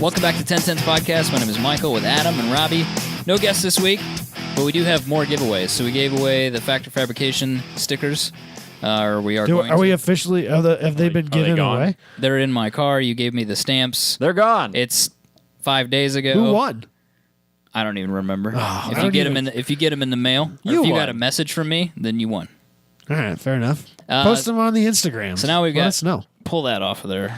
Welcome back to 10 Cents Podcast. My name is Michael with Adam and Robbie. No guests this week, but we do have more giveaways. So we gave away the Factor Fabrication stickers. Are we officially? Have they been given away? They're in my car. You gave me the stamps. They're gone. It's 5 days ago. Who won? I don't even remember. Oh, if you get them in the mail, or if you got a message from me, then you won. All right, fair enough. Post them on the Instagram. So now we've got. Let us know. Pull that off of there.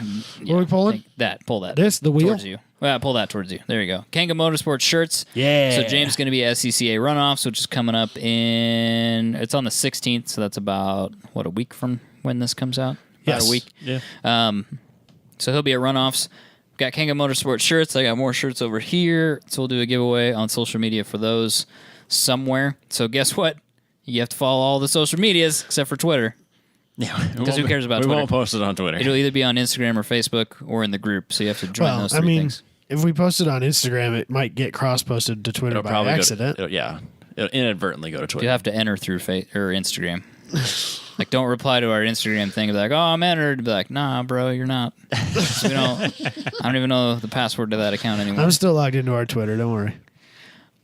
What are we pulling? Pull that. The wheel? Towards you. Well, pull that towards you. There you go. Kanga Motorsports shirts. Yeah. So James is going to be at SCCA Runoffs, which is coming up it's on the 16th, so that's about, a week from when this comes out? About a week. Yeah. So he'll be at Runoffs. Got Kanga Motorsports shirts. I got more shirts over here, so we'll do a giveaway on social media for those somewhere. So guess what? You have to follow all the social medias except for Twitter. Yeah, because who cares about Twitter? We won't post it on Twitter. It'll either be on Instagram or Facebook or in the group, so you have to join those three things. If we post it on Instagram, it might get cross-posted to Twitter by accident. It'll inadvertently go to Twitter. You have to enter through or Instagram. Like, don't reply to our Instagram thing and be like, "Oh, I'm entered." Be like, "Nah, bro, you're not." I don't even know the password to that account anymore. I'm still logged into our Twitter. Don't worry.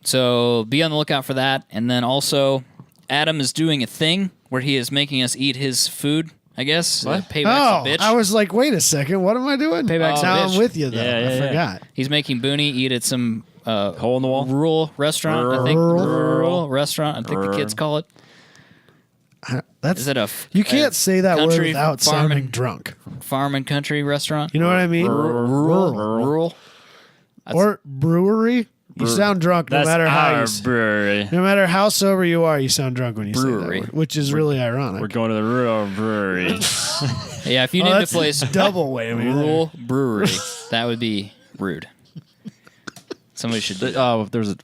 So be on the lookout for that, and then also, Adam is doing a thing where he is making us eat his food, I guess. What? Payback's a bitch. I was like, wait a second, what am I doing? Payback's a now bitch. I'm with you, though. Yeah, I forgot. He's making Booney eat at some hole in the wall rural restaurant, I think. Rural restaurant, I think the kids call it. Is it you can't say that word without sounding and, drunk. Farm and country restaurant? You know what I mean? Rural. Or brewery? You sound drunk no matter how brewery. No matter how sober you are, you sound drunk when you say that word, which is really ironic. We're going to the rural brewery. Yeah, if you named a place double whammy. Rural brewery, that would be rude. Somebody should do that. Oh, there's a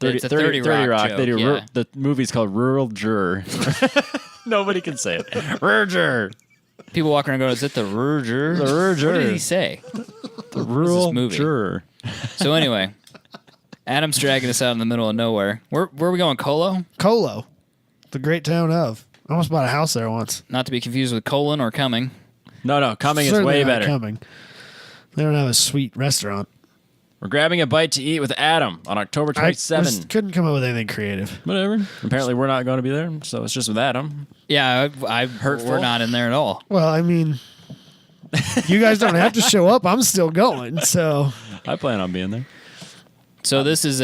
30 Rock. Joke, They do yeah. the movie's called Rural Juror. Nobody can say it. Rural Juror. People walking around going, "Is it the Rural Juror?" The Rural Juror. What did he say? The Rural movie? Juror. So anyway, Adam's dragging us out in the middle of nowhere. Where are we going? Colo? Colo, the great town of. I almost bought a house there once. Not to be confused with Colon or Cumming. No, Cumming is Certainly way not better. Cumming. They don't have a sweet restaurant. We're grabbing a bite to eat with Adam on October 27th. I couldn't come up with anything creative. Whatever. Apparently, we're not going to be there, so it's just with Adam. Yeah, I've heard we're not in there at all. Well, I mean, you guys don't have to show up. I'm still going, so. I plan on being there. So this is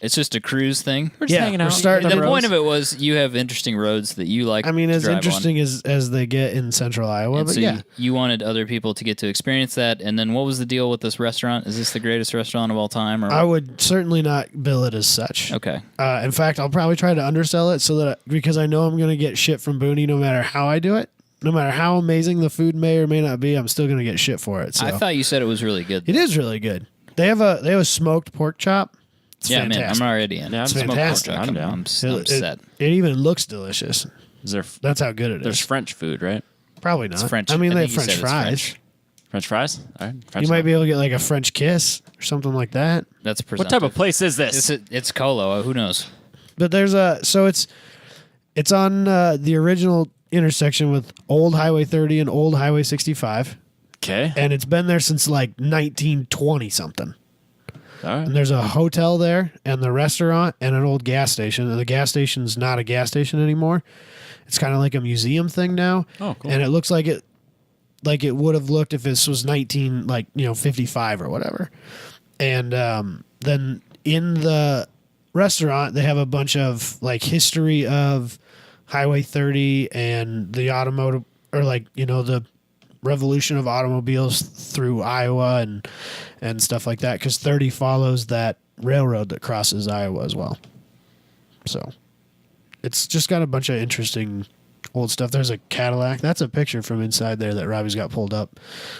it's just a cruise thing. We're just hanging out. We're starting The point of it was you have interesting roads that you like. I mean, as drive interesting as they get in central Iowa, and but so yeah. you wanted other people to get to experience that. And then what was the deal with this restaurant? Is this the greatest restaurant of all time? Or I would certainly not bill it as such. Okay. In fact, I'll probably try to undersell it because I know I'm going to get shit from Booney no matter how I do it. No matter how amazing the food may or may not be, I'm still going to get shit for it. So. I thought you said it was really good. It is really good. They have a smoked pork chop. It's fantastic. Man, I'm already in. Yeah, it's I'm fantastic. I'm down. I'm set. It even looks delicious. That's how good it is. There's French food, right? Probably not. It's French. I mean, I they think have you French said it's fries. French fries? All right. French You might be able to get like a French kiss or something like that. That's What presumptive. type of place is this? It's Colo. Who knows? But there's it's on the original intersection with Old Highway 30 and Old Highway 65. Okay. And it's been there since like 1920 something. All right. And there's a hotel there and the restaurant and an old gas station. And the gas station's not a gas station anymore. It's kind of like a museum thing now. Oh, cool. And it looks like it would have looked if this was 55 or whatever. And then in the restaurant, they have a bunch of like history of Highway 30 and the automotive or the revolution of automobiles through Iowa and stuff like that, because 30 follows that railroad that crosses Iowa as well. So it's just got a bunch of interesting old stuff. There's a Cadillac. That's a picture from inside there that Robbie's got pulled up.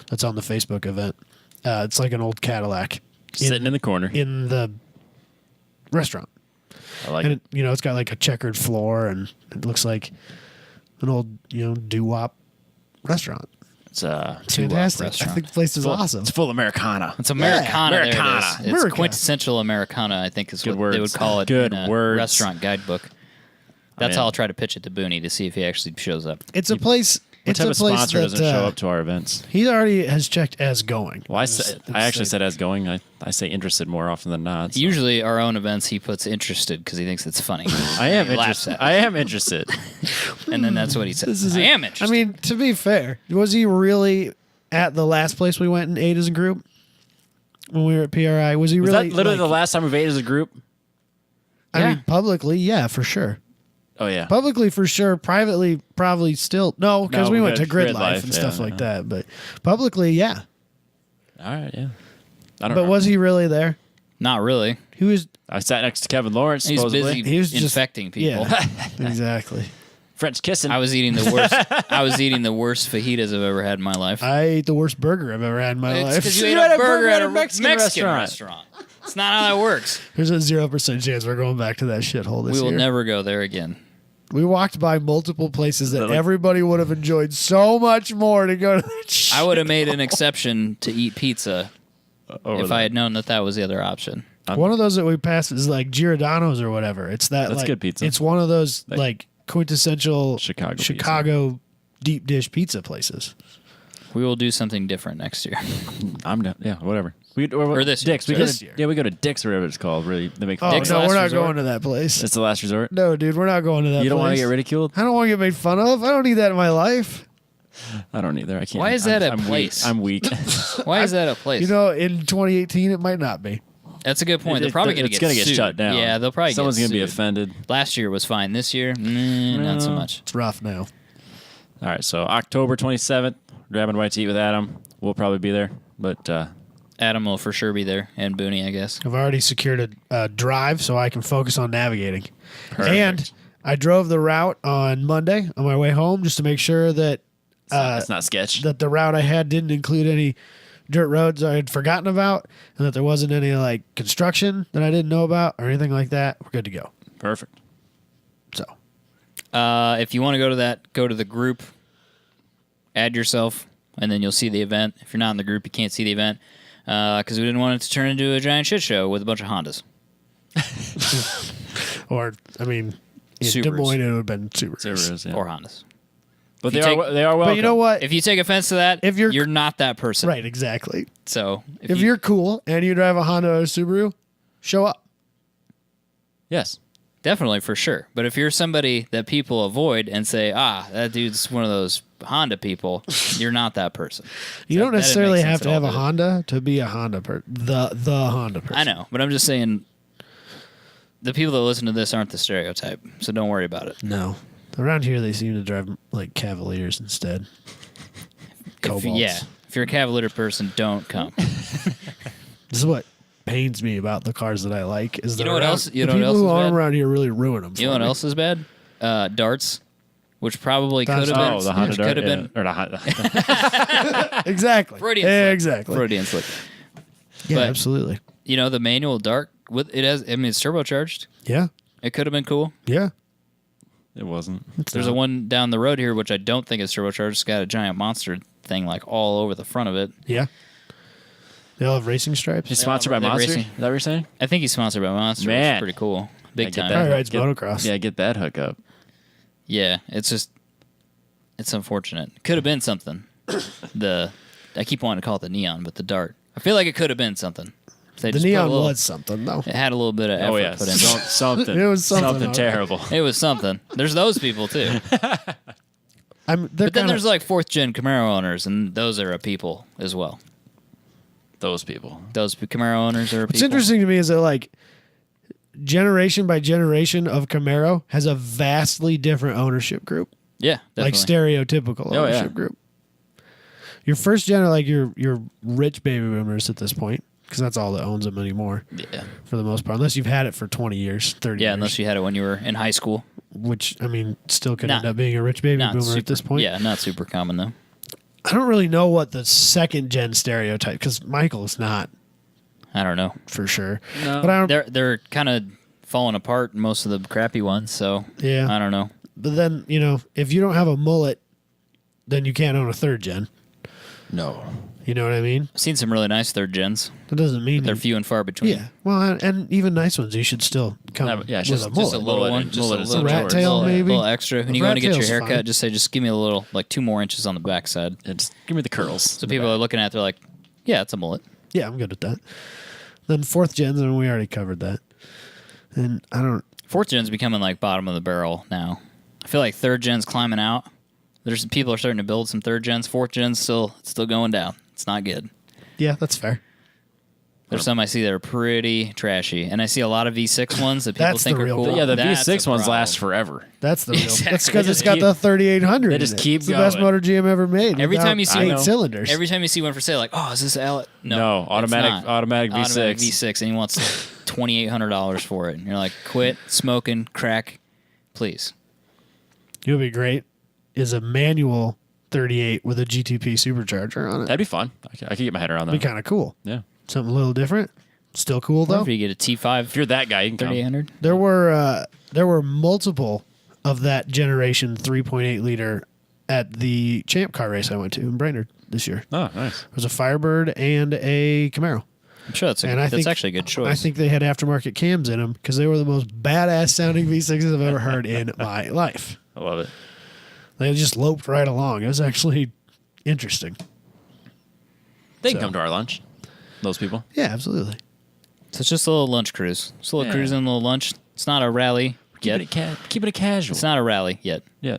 That's on the Facebook event. It's like an old Cadillac Sitting in the corner. in the restaurant. I like And it. it's got like a checkered floor and it looks like an old, doo-wop restaurant. It's Fantastic. I restaurant. think the place is awesome. It's full Americana. It's Americana. Yeah, there it is. Americana. It's America. quintessential Americana, I think is Good what they would words. call it Good in a words. restaurant guidebook. That's mean- how I'll try to pitch it to Booney to see if he actually shows up. It's a place What It's type a of place sponsor doesn't that, show up to our events? He already has checked as going. Well, I actually said as going. I say interested more often than not. So. Usually, our own events, he puts interested because he thinks it's funny. I am He laughs interested. at it. I am interested. And then that's what he says. I am interested. I mean, to be fair, was he really at the last place we went and ate as a group when we were at PRI? Was he Was really that literally like, the last time we've ate as a group? I Yeah. mean, publicly, yeah, for sure. Oh yeah. Publicly, for sure. Privately, probably still no, because No, we we went to had Grid Grid Life Life, and yeah, stuff like yeah. that. But publicly, yeah. All right. Yeah. I don't. But know. was he really there? Not really. He was. I sat next to Kevin Lawrence. He's Supposedly. busy He was just- infecting people. Yeah, exactly. French kissing. I was eating the worst. I was eating the worst fajitas I've ever had in my life. I ate the worst burger I've ever had in my It's life. because you You ate had a a burger at a Mexican Mexican restaurant. restaurant. It's not how that works. There's a 0% chance we're going back to that shithole this We will year. never go there again. We walked by multiple places that Like- everybody would have enjoyed so much more to go to that shit. I would have made an exception to eat pizza Over if there. I had known that that was the other option. One of those that we passed is like Giordano's or whatever. It's that That's like, good pizza. It's one of those Like- like quintessential Chicago deep dish pizza places. We will do something different next year. I'm down. Yeah. Whatever. Or this year. Dick's. We So go this to, year. yeah, we go to Dick's or whatever it's called. Really, they make. Oh Dick's no, Last we're not Resort? going to that place. It's the last resort. No, dude, we're not going to that. You don't want to place. get ridiculed. I don't want to get made fun of. I don't need that in my life. I don't either. I can't. Why is that a I'm place? Weak. I'm weak. Why is that a place? You know, in 2018, it might not be. That's a good point. They're probably going to It's get gonna get sued. shut down. Yeah, they'll probably Someone's get gonna be sued. offended. Last year was fine. This year, not so much. It's rough now. All right. So October 27th, grabbing White to Eat with Adam. We'll probably be there, but Adam will for sure be there, and Booney, I guess. I've already secured a drive so I can focus on navigating. Perfect. And I drove the route on Monday on my way home just to make sure that it's not sketch. that the route I had didn't include any dirt roads I had forgotten about, and that there wasn't any like construction that I didn't know about or anything like that. We're good to go. Perfect. So If you want to go to that, go to the group, add yourself, and then you'll see the event. If you're not in the group, you can't see the event because we didn't want it to turn into a giant shit show with a bunch of Hondas. or I mean, in Subarus. Des Moines it would have been Subarus. Subarus, yeah. Or Hondas. But you they are welcome. But you know what? If you take offense to that, If you're- you're not that person. Right, exactly. So If you're cool and you drive a Honda or a Subaru, show up. Yes. definitely for sure. But if you're somebody that people avoid and say, that dude's one of those Honda people, you're not that person. You don't that didn't necessarily make sense have to at have all, a did it? Honda to be a Honda person. The Honda person. I know, but I'm just saying the people that listen to this aren't the stereotype, so don't worry about it. No. Around here, they seem to drive like Cavaliers instead. Cobalts. If you're a Cavalier person, don't come. This is what pains me about the cars that I like. Is You that know what around- else- you the know what people else who is own bad? them around here really ruin them. You know what else is bad? Darts, which probably could That's- have been. Oh, the Honda which Dart. could have been Or the Honda. Exactly. Freudian slip. Exactly. Freudian slip. Yeah, But- absolutely. You know, the manual Dart with it has. I mean, it's turbocharged. Yeah. It could have been cool. Yeah. It wasn't. There's a one down the road here, which I don't think is turbocharged. It's got a giant monster thing like all over the front of it. Yeah. They all have racing stripes. He's sponsored by they're Monster? racing. Is that what you're saying? I think he's sponsored by Monster. Which Man. is pretty cool. Big Yeah, get time. that. Probably rides Get- motocross. Yeah, get that hookup. Yeah, it's just it's unfortunate. Could have been something. I keep wanting to call it the neon, but the Dart. I feel like it could have been something. They The just put a neon little- was something, though. It had a little bit of effort Oh, yeah. put in. Something. It was something, Something all right. terrible. It was something. There's those people too. They're But then kinda- there's like fourth gen Camaro owners, and those are a people as well. Those people. Those Camaro owners are a What's people. interesting to me is that like generation by generation of Camaro has a vastly different ownership group, Yeah, definitely. like stereotypical Oh, ownership yeah. group. Your first gen are like your rich baby boomers at this point, because that's all that owns them anymore Yeah. for the most part, unless you've had it for 20 years, 30 Yeah, years. unless you had it when you were in high school. Which, I mean, still could Not- end up being a rich baby Not boomer super, at this point. Yeah, not super common though. I don't really know what the second gen stereotype, because Michael's not I don't know. for sure. No. But I don't. They're kind of falling apart, most of the crappy ones. So Yeah. I don't know. But then, if you don't have a mullet, then you can't own a third gen. No. You know what I mean? I've seen some really nice third gens. That doesn't mean They're few and far between. Yeah. Well, and even nice ones, you should still come Yeah, with just a a mullet. little one, Just just a a little little rat tail, maybe? a little extra. When you go Rat to get your tail's haircut, fine. just say, just give me a little, like 2 more inches on the backside. Yeah, just give me the curls. So people are looking at it, they're like, yeah, it's a mullet. Yeah, I'm good with that. Then 4th gens, and we already covered that. And I don't. 4th gen's becoming like bottom of the barrel now. I feel like 3rd gen's climbing out. There's people are starting to build some 3rd gens. 4th gen's still going down. It's not good. Yeah, that's fair. There's some I see that are pretty trashy, and I see a lot of V6 ones that people That's think the are real cool. problem. Yeah, the That's V6 a ones problem. last forever. That's the real. Exactly. That's because They it's just got keep- the 3800. they just in it. keep It's the best going. motor GM ever made. Every without time you see 8 one- cylinders. Every time you see one for sale, like, oh, is this L? No, it's automatic not. V6. Automatic V6, and he wants $2,800 for it. And you're like, quit smoking crack, please. It would be great. Is a manual 38 with a GTP supercharger on it. That'd be fun. I could get my head around That'd that. be kind of cool. Yeah. Something a little different. Still cool Or though. if you get a T5 If you're that guy, you can come. 3800. There were multiple of that generation 3.8 liter at the Champ Car race I went to in Brainerd this year. Oh, nice. There was a Firebird and a Camaro. I'm sure that's, And I that's think- actually a good choice. I think they had aftermarket cams in them because they were the most badass sounding V6s I've ever heard in my life. I love it. They just loped right along. It was actually interesting. They can So- come to our lunch. Those people. Yeah, absolutely. So it's just a little lunch cruise. Just a little Yeah. cruise and a little lunch. It's not a rally yet. Keep it a casual. It's not a rally yet. Yeah.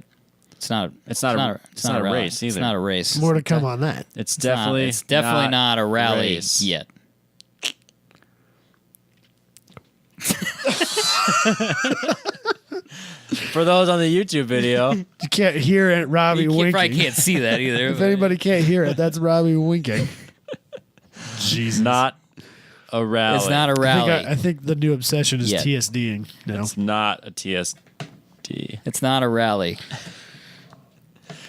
It's not. It's not a rally. race It's either. not a race. More to come on that. It's It's not- definitely. It's definitely not a rally race. yet. For those on the YouTube video, You can't hear it, Robbie You winking. probably can't see that either. If anybody can't hear it, that's Robbie winking. Jesus. not a rally. It's not a rally. I think the new obsession is Yet. TSDing now. It's not a TSD. It's not a rally.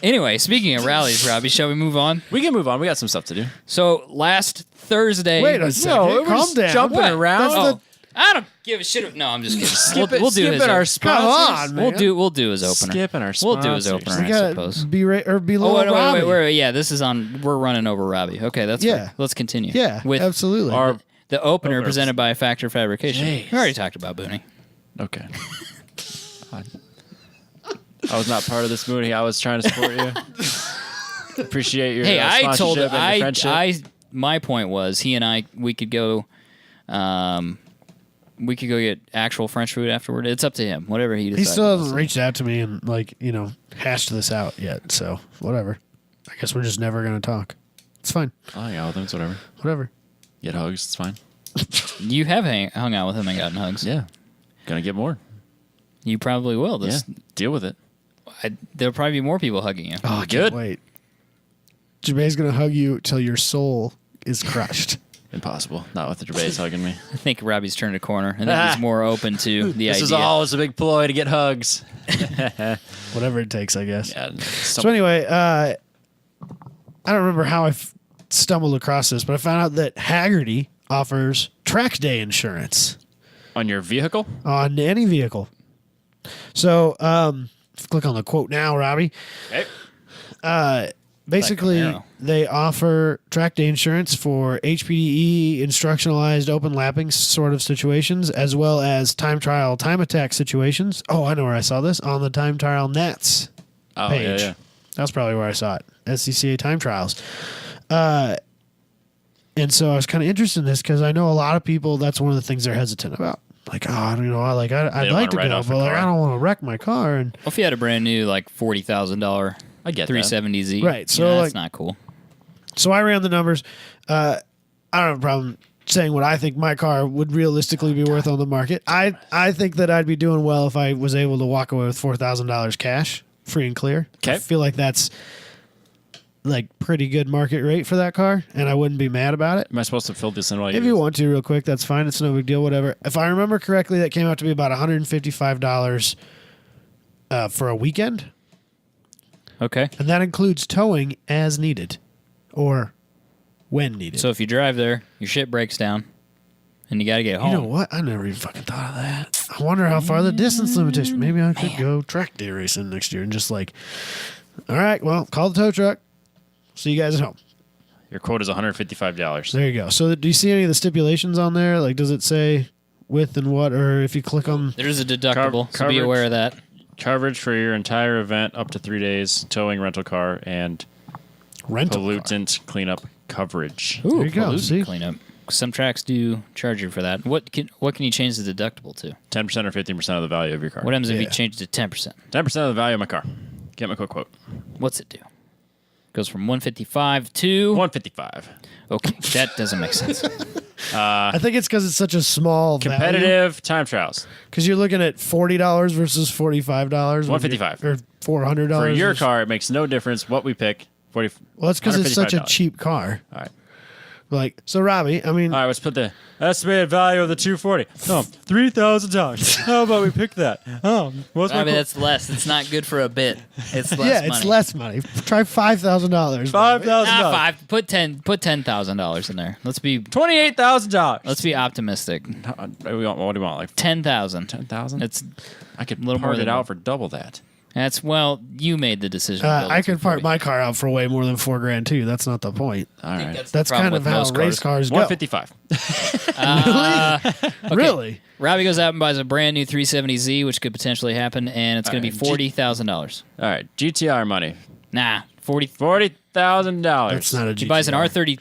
Anyway, speaking of rallies, Robbie, shall we move on? We can move on. We got some stuff to do. So last Thursday. Wait a second. we're Calm just down. jumping What? around. That's Oh, I don't give a shit. No, I'm just kidding. Skip his our op- sponsors. Come on, man. We'll do his opener. Skipping our We'll do his sponsors. opener, We I gotta suppose. be below Oh, Robbie. wait. Yeah, this is on. We're running over Robbie. Okay, that's Yeah. fine. Let's continue. Yeah, with absolutely. Our the opener Opener. presented by Factor Fabrication. Jeez. We already talked about Booney. okay. I was not part of this movie. I was trying to support you. Appreciate your Hey, I told sponsorship and your friendship. my point was he and I we could go get actual French food afterward. It's up to him. Whatever he decides. He still hasn't reached out to me and hashed this out yet. So whatever. I guess we're just never gonna talk. It's fine. I'll hang out with them. It's whatever. Whatever. Get hugs. It's fine. You have hung out with him and gotten hugs. Yeah. Gonna get more. You probably will. Yeah. Deal with it. There'll probably be more people hugging you. Oh, I good. can't wait. Jermaine's gonna hug you till your soul is crushed. Impossible. Not with the Gervais hugging me. I think Robbie's turned a corner. I think he's more open to the This idea. is always a big ploy to get hugs. Whatever it takes, I guess. Yeah. So anyway, I don't remember how I stumbled across this, but I found out that Haggerty offers track day insurance on your vehicle? on any vehicle. So, click on the quote now, Robbie. Okay. Basically, Camaro. they offer track day insurance for HPDE instructionalized open lapping sort of situations, as well as time trial time attack situations. Oh, I know where I saw this on the time trial Nats Oh, page. yeah. That's probably where I saw it. SCCA time trials. And so I was kind of interested in this because I know a lot of people, that's one of the things they're hesitant about. Like, oh, I don't know, I'd don't like wanna to write go, off but the like, car. I don't want to wreck my car. And Well, if you had a brand new like $40,000 I get that. 370Z, Right, so, that's like- not cool. so I ran the numbers. I don't have a problem saying what I think my car would realistically be worth on the market. I think that I'd be doing well if I was able to walk away with $4,000 cash, free and clear. Okay. I feel like that's like pretty good market rate for that car, and I wouldn't be mad about it. Am I supposed to fill this in while If you want to, real quick, that's fine. It's no big deal. Whatever. If I remember correctly, that came out to be about $155 for a weekend, Okay. and that includes towing as needed, or when needed. So if you drive there, your shit breaks down, and you got to get home. You know what? I never even fucking thought of that. I wonder how far the distance limitation. Maybe I could go track day racing next year and just like, all right, well, call the tow truck. See you guys at home. Your quote is $155. There you go. So do you see any of the stipulations on there? Like, does it say with and what? Or if you click on... There's a deductible, so be aware of that. Coverage for your entire event up to 3 days, towing, rental car, and pollutant cleanup coverage. Ooh, there you go. See? Cleanup. Some tracks do charge you for that. What can you change the deductible to? 10% or 15% of the value of your car. What happens if you change it to 10%? 10% of the value of my car. Get my quick quote. What's it do? Goes from 155 to 155. Okay, that doesn't make sense. I think it's because it's such a small competitive time trials. Because you're looking at $40 versus $45. $155 or $400 for your car. It makes no difference what we pick. Well, it's because it's such a cheap car. All right. Like, so Robbie, I mean... All right, let's put the estimated value of the 240. Oh, $3,000. How about we pick that? Oh, what's my... that's less. It's not good for a bit. It's less money. It's less money. Try $5,000. $5,000. Put $10,000 in there. Let's be $28,000. Let's be optimistic. What do you want? Like 10,000. 10,000? It's I could part it out for double that. You made the decision. I could part my car out for way more than $4,000 too. That's not the point. All right. That's kind of how race cars go. 155. Okay. Really? Robbie goes out and buys a brand new 370Z, which could potentially happen, and it's going to be $40,000. All right, GTR money. Nah, $40,000. That's not a GTR. He buys an R33,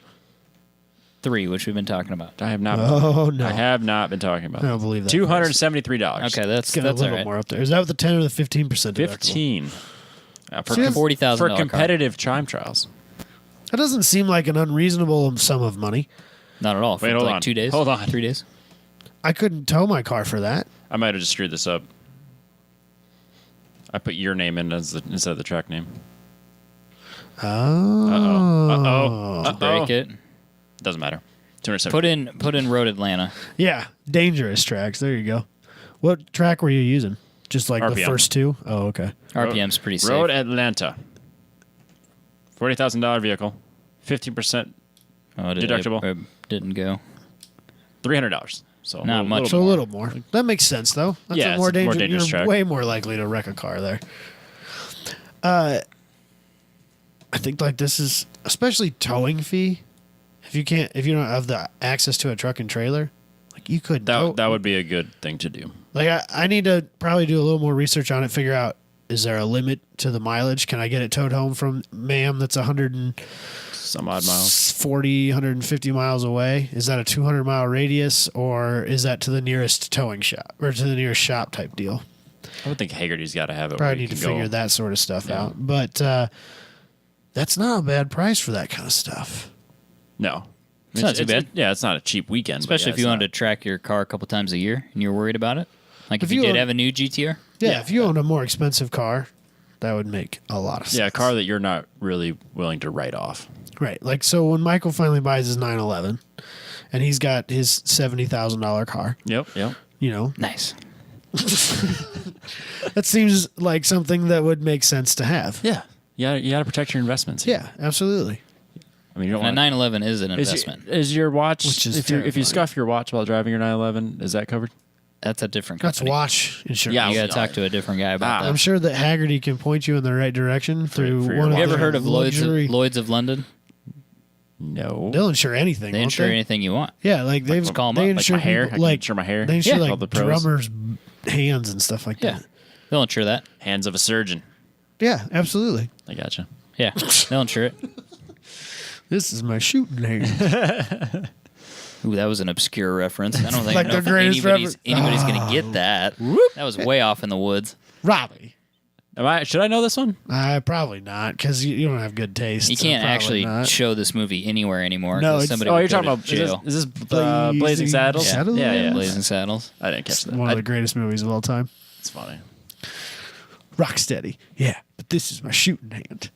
which we've been talking about. I have not. Oh no, I have not been talking about. I don't believe that. $273. Okay, that's a little more up there. Is that with the 10 or the 15%? 15. See, For $40,000 for competitive time trials. That doesn't seem like an unreasonable sum of money. Not at all. Wait, hold on. 2 days. Hold on. 3 days. I couldn't tow my car for that. I might have just screwed this up. I put your name in instead of the track name. Oh. Uh-oh. Break it. Doesn't matter. 270. Put in Road Atlanta. Yeah, dangerous tracks. There you go. What track were you using? Just like RPM. the first two? Oh, okay. RPM's pretty safe. Road Atlanta. $40,000 vehicle. 15% deductible. It didn't go. $300. So Not much. So a little more. That makes sense, though. That's Yeah, a more it's a more dangerous. dangerous You're track. way more likely to wreck a car there. I think like this is especially towing fee. If you don't have the access to a truck and trailer, like you could. That would be a good thing to do. Like I need to probably do a little more research on it. Figure out, is there a limit to the mileage? Can I get it towed home from Mam that's 100 and some odd miles, 40, 150 miles away? Is that a 200-mile radius, or is that to the nearest towing shop or to the nearest shop type deal? I would think Hagerty's got to have it. Probably need to figure that sort of stuff out. But that's not a bad price for that kind of stuff. No. It's not too bad. It's not a cheap weekend. Especially if you wanted to track your car a couple times a year and you're worried about it. Like if you did have a new GTR. Yeah, if you owned a more expensive car, that would make a lot of sense. Yeah, a car that you're not really willing to write off. Right. Like, so when Michael finally buys his 911 and he's got his $70,000 car. Yep. You know. Nice. That seems like something that would make sense to have. Yeah. You got to protect your investments. Yeah, absolutely. I mean, you don't and a 911 is an investment. Is your watch, Which is if you scuff your watch while driving your 911, is that covered? That's a different That's company. watch insurance. Yeah, you got to talk to a different guy about that. I'm sure that Haggerty can point you in the right direction through for your one of watch. You ever their heard of Lloyd's of London? No. They'll insure anything. They insure anything you want. Yeah, like they've Let's call 'em they up. insure Like my hair? people, I can like insure my hair? They insure All like the pros. drummers' hands and stuff like Yeah. that. They'll insure that. Hands of a surgeon. Yeah, absolutely. I gotcha. Yeah, they'll insure it. This is my shooting hand. Ooh, that was an obscure reference. I don't think Like I know the if greatest anybody's going to get that. That was way off in the woods. Robbie. Should I know this one? Probably not, because you don't have good taste. You so can't probably actually not. show this movie anywhere anymore. No, 'cause it's- somebody Oh, would you're go talking to about jail. is this Blazing Saddles? Saddles? Yeah. Blazing Saddles. I didn't catch that. One of the greatest movies of all time. It's funny. Rocksteady. Yeah, but this is my shooting hand.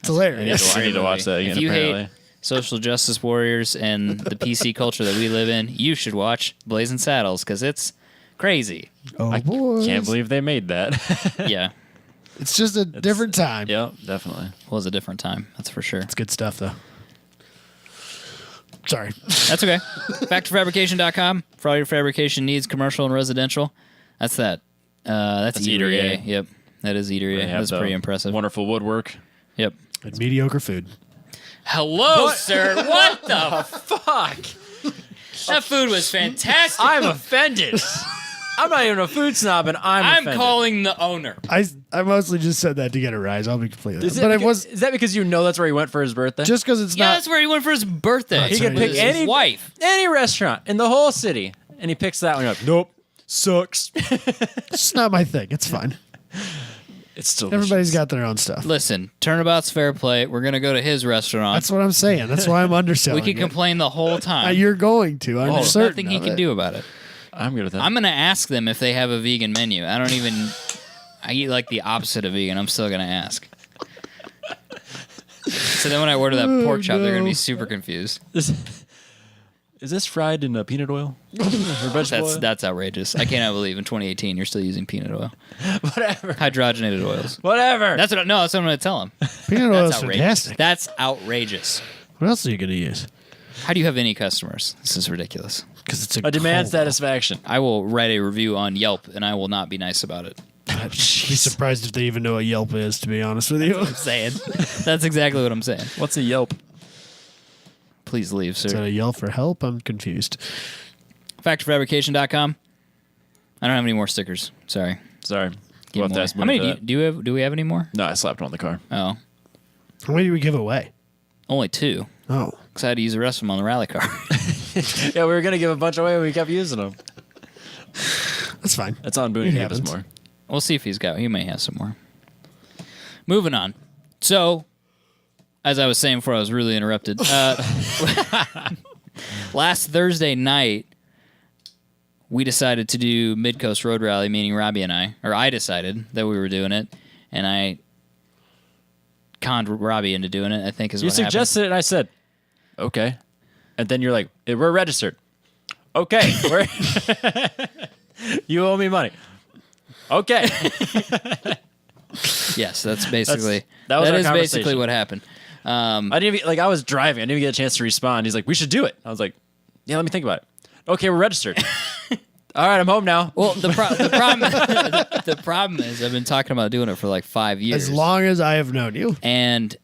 It's hilarious. I need to watch that again. If you apparently. hate social justice warriors and the PC culture that we live in, you should watch Blazing Saddles because it's crazy. Oh, boy. Can't believe they made that. Yeah, It's just a different time. Yep, definitely. it was a different time. That's for sure. It's good stuff, though. Sorry. That's okay. Factorfabrication.com for all your fabrication needs, commercial and residential. That's that. That's Eater A. Yep, that is Eater A. They have That's the pretty impressive. Wonderful woodwork. Yep. And mediocre food. Hello, sir. What the Fuck! That food was fantastic. I'm offended. I'm not even a food snob, and I'm offended. calling the owner. I mostly just said that to get a rise. I'll be completely Is honest. is that because you know that's where he went for his birthday? Just because it's Yeah, not. that's where he went for his birthday. He could Sorry. pick His any wife. any restaurant in the whole city, and he picks that one. You're like, nope, sucks. It's not my thing. It's fine. It's still Everybody's got their own stuff. Listen, turnabout's fair play. We're gonna go to his restaurant. That's what I'm saying. That's why I'm we underselling. could it. complain the whole time. You're going to. I'm There's certain nothing he of can it. do about it. I'm good with that. I'm gonna ask them if they have a vegan menu. I eat like the opposite of vegan. I'm still gonna ask. So then when I order that pork chop, they're gonna be super confused. Is this fried in peanut oil? Or vegetable oil? That's outrageous. I cannot believe in 2018 you're still using peanut oil, Whatever. hydrogenated oils. Whatever. That's what I'm gonna tell them. Peanut oil is That's outrageous. fantastic. That's outrageous. What else are you going to use? How do you have any customers? This is ridiculous. Because it's a demand satisfaction. I will write a review on Yelp, and I will not be nice about it. I'd be surprised if they even know what Yelp is, to be honest with you. Saying. That's exactly what I'm saying. What's a Yelp? Please leave, sir. Is that a yell for help? I'm confused. Factorfabrication.com. I don't have any more stickers. Sorry. Sorry. Get We'll have to more. ask How many Mooney for that. do we have any more? No, I slapped one on the car. Oh, How many did we give away? only 2. Oh. Because I had to use the rest of them on the rally car. Yeah, we were going to give a bunch away and we kept using them. That's fine. That's on Boone It Campus happens. more. We'll see if he may have some more. Moving on. So, as I was saying before I was really interrupted, last Thursday night, we decided to do Mid-Coast Road Rally, meaning Robbie and I decided that we were doing it, and I conned Robbie into doing it, I think is You what happened. suggested it and I said, okay. And then you're like, we're registered. Okay. You owe me money. Okay. Yes, that's basically that was our is basically conversation. what happened. I didn't even, I was driving. I didn't even get a chance to respond. He's like, we should do it. I was like, yeah, let me think about it. Okay, we're registered. All right, I'm home now. Well, the problem is I've been talking about doing it for like 5 years. As long as I have known you. And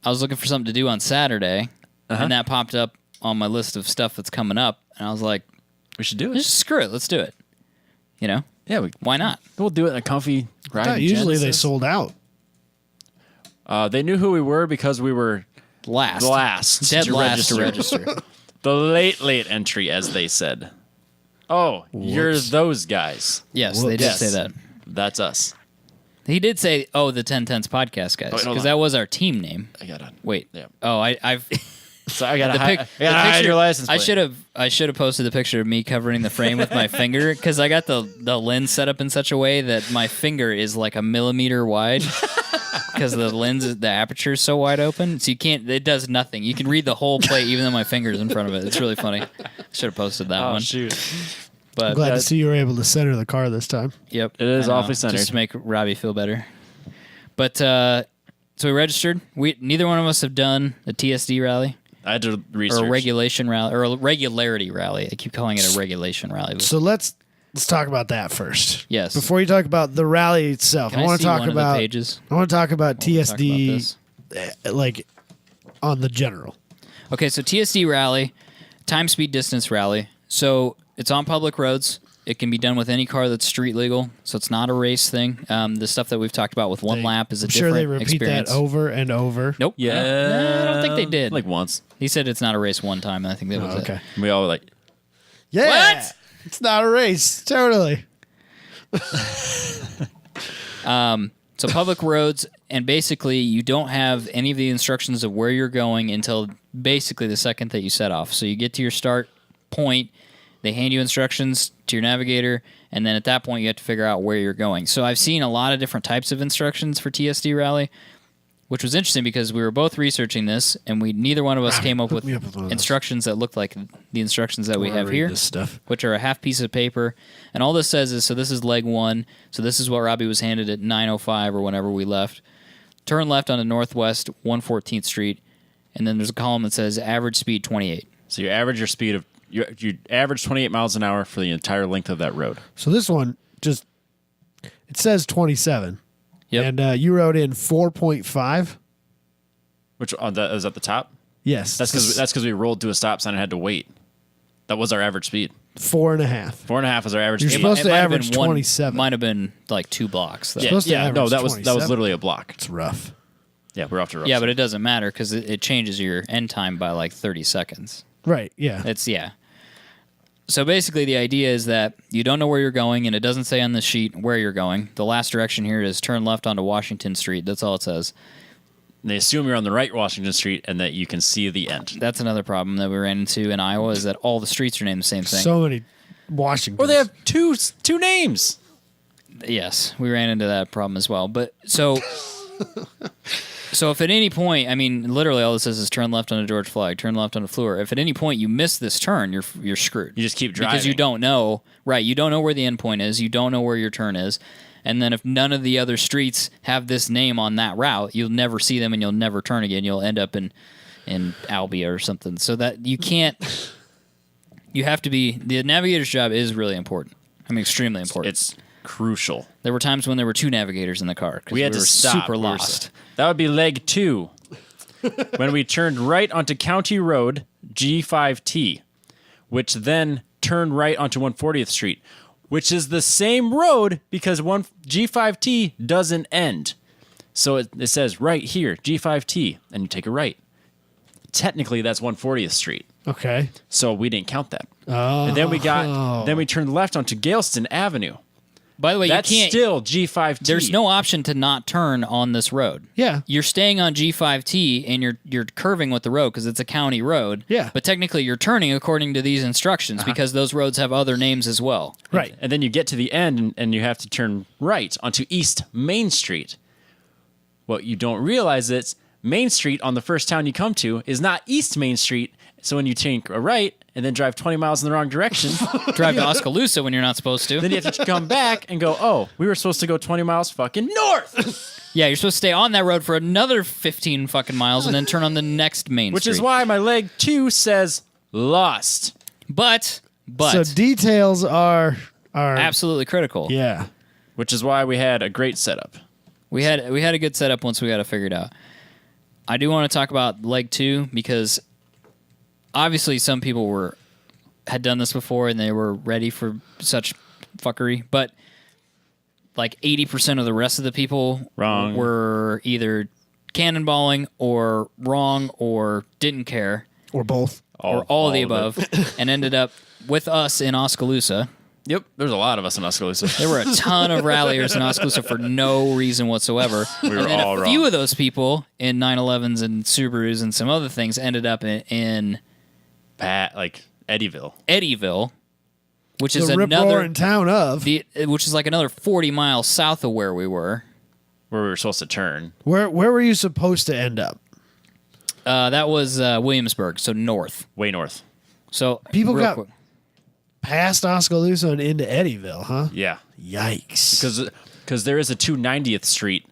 I was looking for something to do on Saturday, and that popped up on my list of stuff that's coming up, and I was like, We should do it. just screw it, let's do it. You know? Yeah, Why not? we'll do it in a comfy ride. Thought usually they sold out. They knew who we were because we were Last. Dead to last to register. register. The late entry, as they said. Oh, you're those guys. Yes, they did Yes. say that. That's us. He did say, the 1010s podcast guys, Wait, hold because on. that was our team name. I got it. Wait. Yeah. Oh, I've... So I got to The hide your license plate. I should have posted the picture of me covering the frame with my finger because I got the lens set up in such a way that my finger is like a millimeter wide because the aperture is so wide open. So it does nothing. You can read the whole plate even though my finger's in front of it. It's really funny. Should have posted that Oh, one. shoot. But Glad to see you were able to center the car this time. Yep, It is I know, awfully centered. just to make Robbie feel better. But so we registered. Neither one of us have done a TSD rally. I had to research. Or a regulation rally, or a regularity rally. I keep calling it a regulation rally. So let's talk about that first. Yes. Before you talk about the rally itself, Can I I want see to talk one of the about pages? I want to talk about Talk about TSD this. like on the general. Okay, so TSD rally, time, speed, distance rally. So it's on public roads. It can be done with any car that's street legal, so it's not a race thing. The stuff that we've talked about with one lap is a I'm sure different they repeat experience. that over and over. Nope. Yeah. I don't think they did. Like once. He said it's not a race one time, and I think that was Okay. We all were like, Yeah. What? It's not a race. Totally. So public roads, and basically you don't have any of the instructions of where you're going until basically the second that you set off. So you get to your start point, they hand you instructions to your navigator, and then at that point you have to figure out where you're going. So I've seen a lot of different types of instructions for TSD Rally, which was interesting because we were both researching this, and neither one of us came up with me up with one of those. instructions that looked like the instructions that we have here, This stuff. which are a half piece of paper. And all this says is, so this is leg 1, so this is what Robbie was handed at 9:05 or whenever we left. Turn left onto Northwest 114th Street, and then there's a column that says average speed 28. so you average your speed of, you average 28 miles an hour for the entire length of that road. So this one it says 27. Yep. And you wrote in 4.5. Which is at the top? Yes. That's because we rolled to a stop sign and had to wait. That was our average speed. 4.5. 4.5 was our average You're speed. supposed to might have been average 27. Might have been like 2 blocks. Though. Yeah, supposed to yeah. No, average that was 27. literally a block. It's rough. Yeah, we're off to rough. Yeah, but it doesn't matter because it changes your end time by like 30 seconds. Right, yeah. Yeah. So basically, the idea is that you don't know where you're going, and it doesn't say on the sheet where you're going. The last direction here is turn left onto Washington Street. That's all it says. They assume you're on the right Washington Street and that you can see the end. That's another problem that we ran into in Iowa is that all the streets are named the same thing. So many Washington. Or they have two names. Yes, we ran into that problem as well. But so if at any point, I mean, literally all this says is turn left onto George Flag, turn left onto Fleur. If at any point you miss this turn, you're screwed. You just keep driving. Because you don't know, right, you don't know where the end point is, you don't know where your turn is. And then if none of the other streets have this name on that route, you'll never see them and you'll never turn again. You'll end up in Albia or something. So that you can't, you have to be, the navigator's job is really important. I mean, extremely important. It's crucial. There were times when there were 2 navigators in the car because We had were to stop. super lost. That would be leg 2. When we turned right onto County Road G5T, which then turned right onto 140th Street, which is the same road because G5T doesn't end. So it says right here, G5T, and you take a right. Technically, that's 140th Street. Okay. So we didn't count that. Oh. And then we turned left onto Galeston Avenue. By the way, That's you can't. still G5T. There's no option to not turn on this road. Yeah. You're staying on G5T and you're curving with the road because it's a county road. Yeah. But technically, you're turning according to these instructions because those roads have other names as well. Right. And then you get to the end and you have to turn right onto East Main Street. What you don't realize is Main Street on the first town you come to is not East Main Street. So when you take a right and then drive 20 miles in the wrong direction, Drive to Oskaloosa when you're not supposed to. then you have to come back and go, oh, we were supposed to go 20 miles fucking north. Yeah, you're supposed to stay on that road for another 15 fucking miles and then turn on the next main Which street. is why my leg 2 says lost. But So details are absolutely critical. yeah. Which is why we had a great setup. We had a good setup once we got it figured out. I do want to talk about leg 2 because obviously some people had done this before and they were ready for such fuckery, but like 80% of the rest of the people Wrong. were either cannonballing or wrong or didn't care Or both. or all of the it. above and ended up with us in Oskaloosa. Yep, there's a lot of us in Oskaloosa. There were a ton of ralliers in Oskaloosa for no reason whatsoever. We were and then all a few wrong. of those people in 911s and Subarus and some other things ended up in Like Eddyville. Eddyville, which is The rip another roaring town of. which is like another 40 miles south of where we were. Where we were supposed to turn. Where were you supposed to end up? That was Williamsburg, so north. Way north. So People real got- quick. Past Oskaloosa and into Eddyville, huh? Yeah. Yikes. Because there is a 290th Street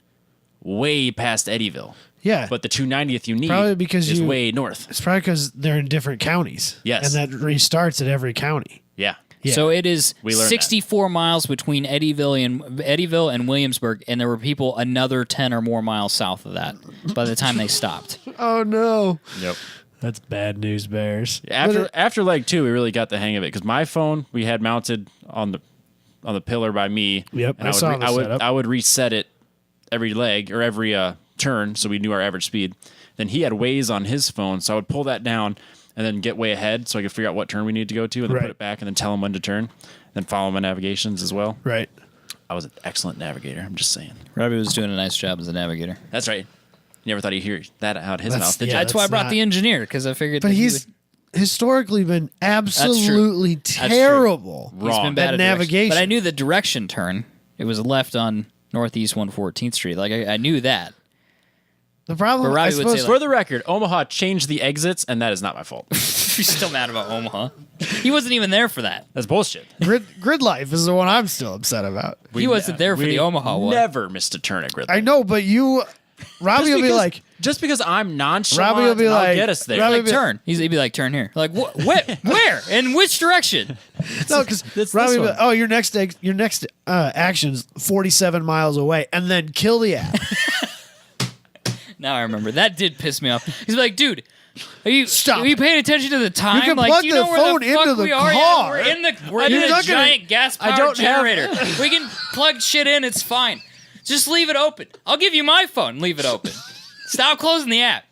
way past Eddyville. Yeah. But the 290th you need Probably because is you- way north. It's probably because they're in different counties. Yes. And that restarts at every county. Yeah. Yeah. So it is We learned 64 miles between Eddyville and Williamsburg, and there were people another 10 or more miles south of that by the time they stopped. Oh, no. Yep. That's bad news, Bears. After leg 2, we really got the hang of it because my phone we had mounted on the pillar by me. Yep, and I saw the setup. I would reset it every leg or every turn so we knew our average speed. Then he had Waze on his phone, so I would pull that down and then get way ahead so I could figure out what turn we needed to go to and then Right. put it back and then tell him when to turn. Then follow my navigations as well. Right. I was an excellent navigator. I'm just saying. Robbie was doing a nice job as a navigator. That's right. You never thought he'd hear that out his That's- mouth, did yeah. you? That's why I that's brought not- the engineer, because I figured But that he's historically been absolutely true. terrible. he's been wrong. bad At at direction. navigation. But I knew the direction turn. It was left on Northeast 114th Street. Like, I knew that. The problem, But Robbie I would suppose, say, For the record, Omaha changed the exits, and that is not my fault. You're still mad about Omaha. He wasn't even there for that. That's bullshit. grid life is the one I'm still upset about. He wasn't there for the Omaha one. Never missed a turn at Grid. I know, but Robbie will be like, just because I'm nonchalant, Robbie will be I'll like- get us there. Robbie- Like, turn. He'd be like, turn here. Like, where? In which direction? no, because this Robbie will be one. like, oh, your next action's 47 miles away, and then kill the app. Now I remember. That did piss me off. He's like, dude, Stop. Are you paying attention to the time? can like, plug do you the know where phone the into fuck the we are? car. Yeah, we're in You're a not gonna- giant gas-powered generator. We can plug shit in. It's fine. Just leave it open. I'll give you my phone. Leave it open. Stop closing the app.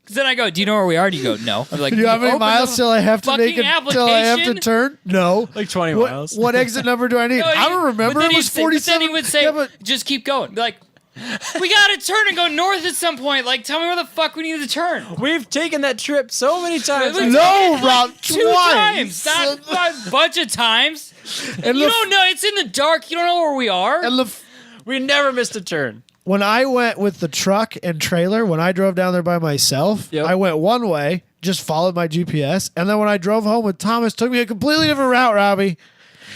Because then I go, do you know where we are? Do you go, no. I'm like, You know how many open miles the till I have to make fucking it? Till I have to application? turn? No. Like 20 What, miles. what exit number do I need? No, I don't remember. but then It was he'd say- 47. But then he would say, Yeah, but just keep going. Be like, we got to turn and go north at some point. Like, tell me where the fuck we need to turn. We've taken that trip so many times. We've No, taken it, Rob, two twice. times. Not a bunch of times. and You the- don't know. It's in the dark. You don't know where we are. and the We never missed a turn. when I went with the truck and trailer, when I drove down there by myself, Yep. I went one way, just followed my GPS, and then when I drove home with Thomas, took me a completely different route, Robbie.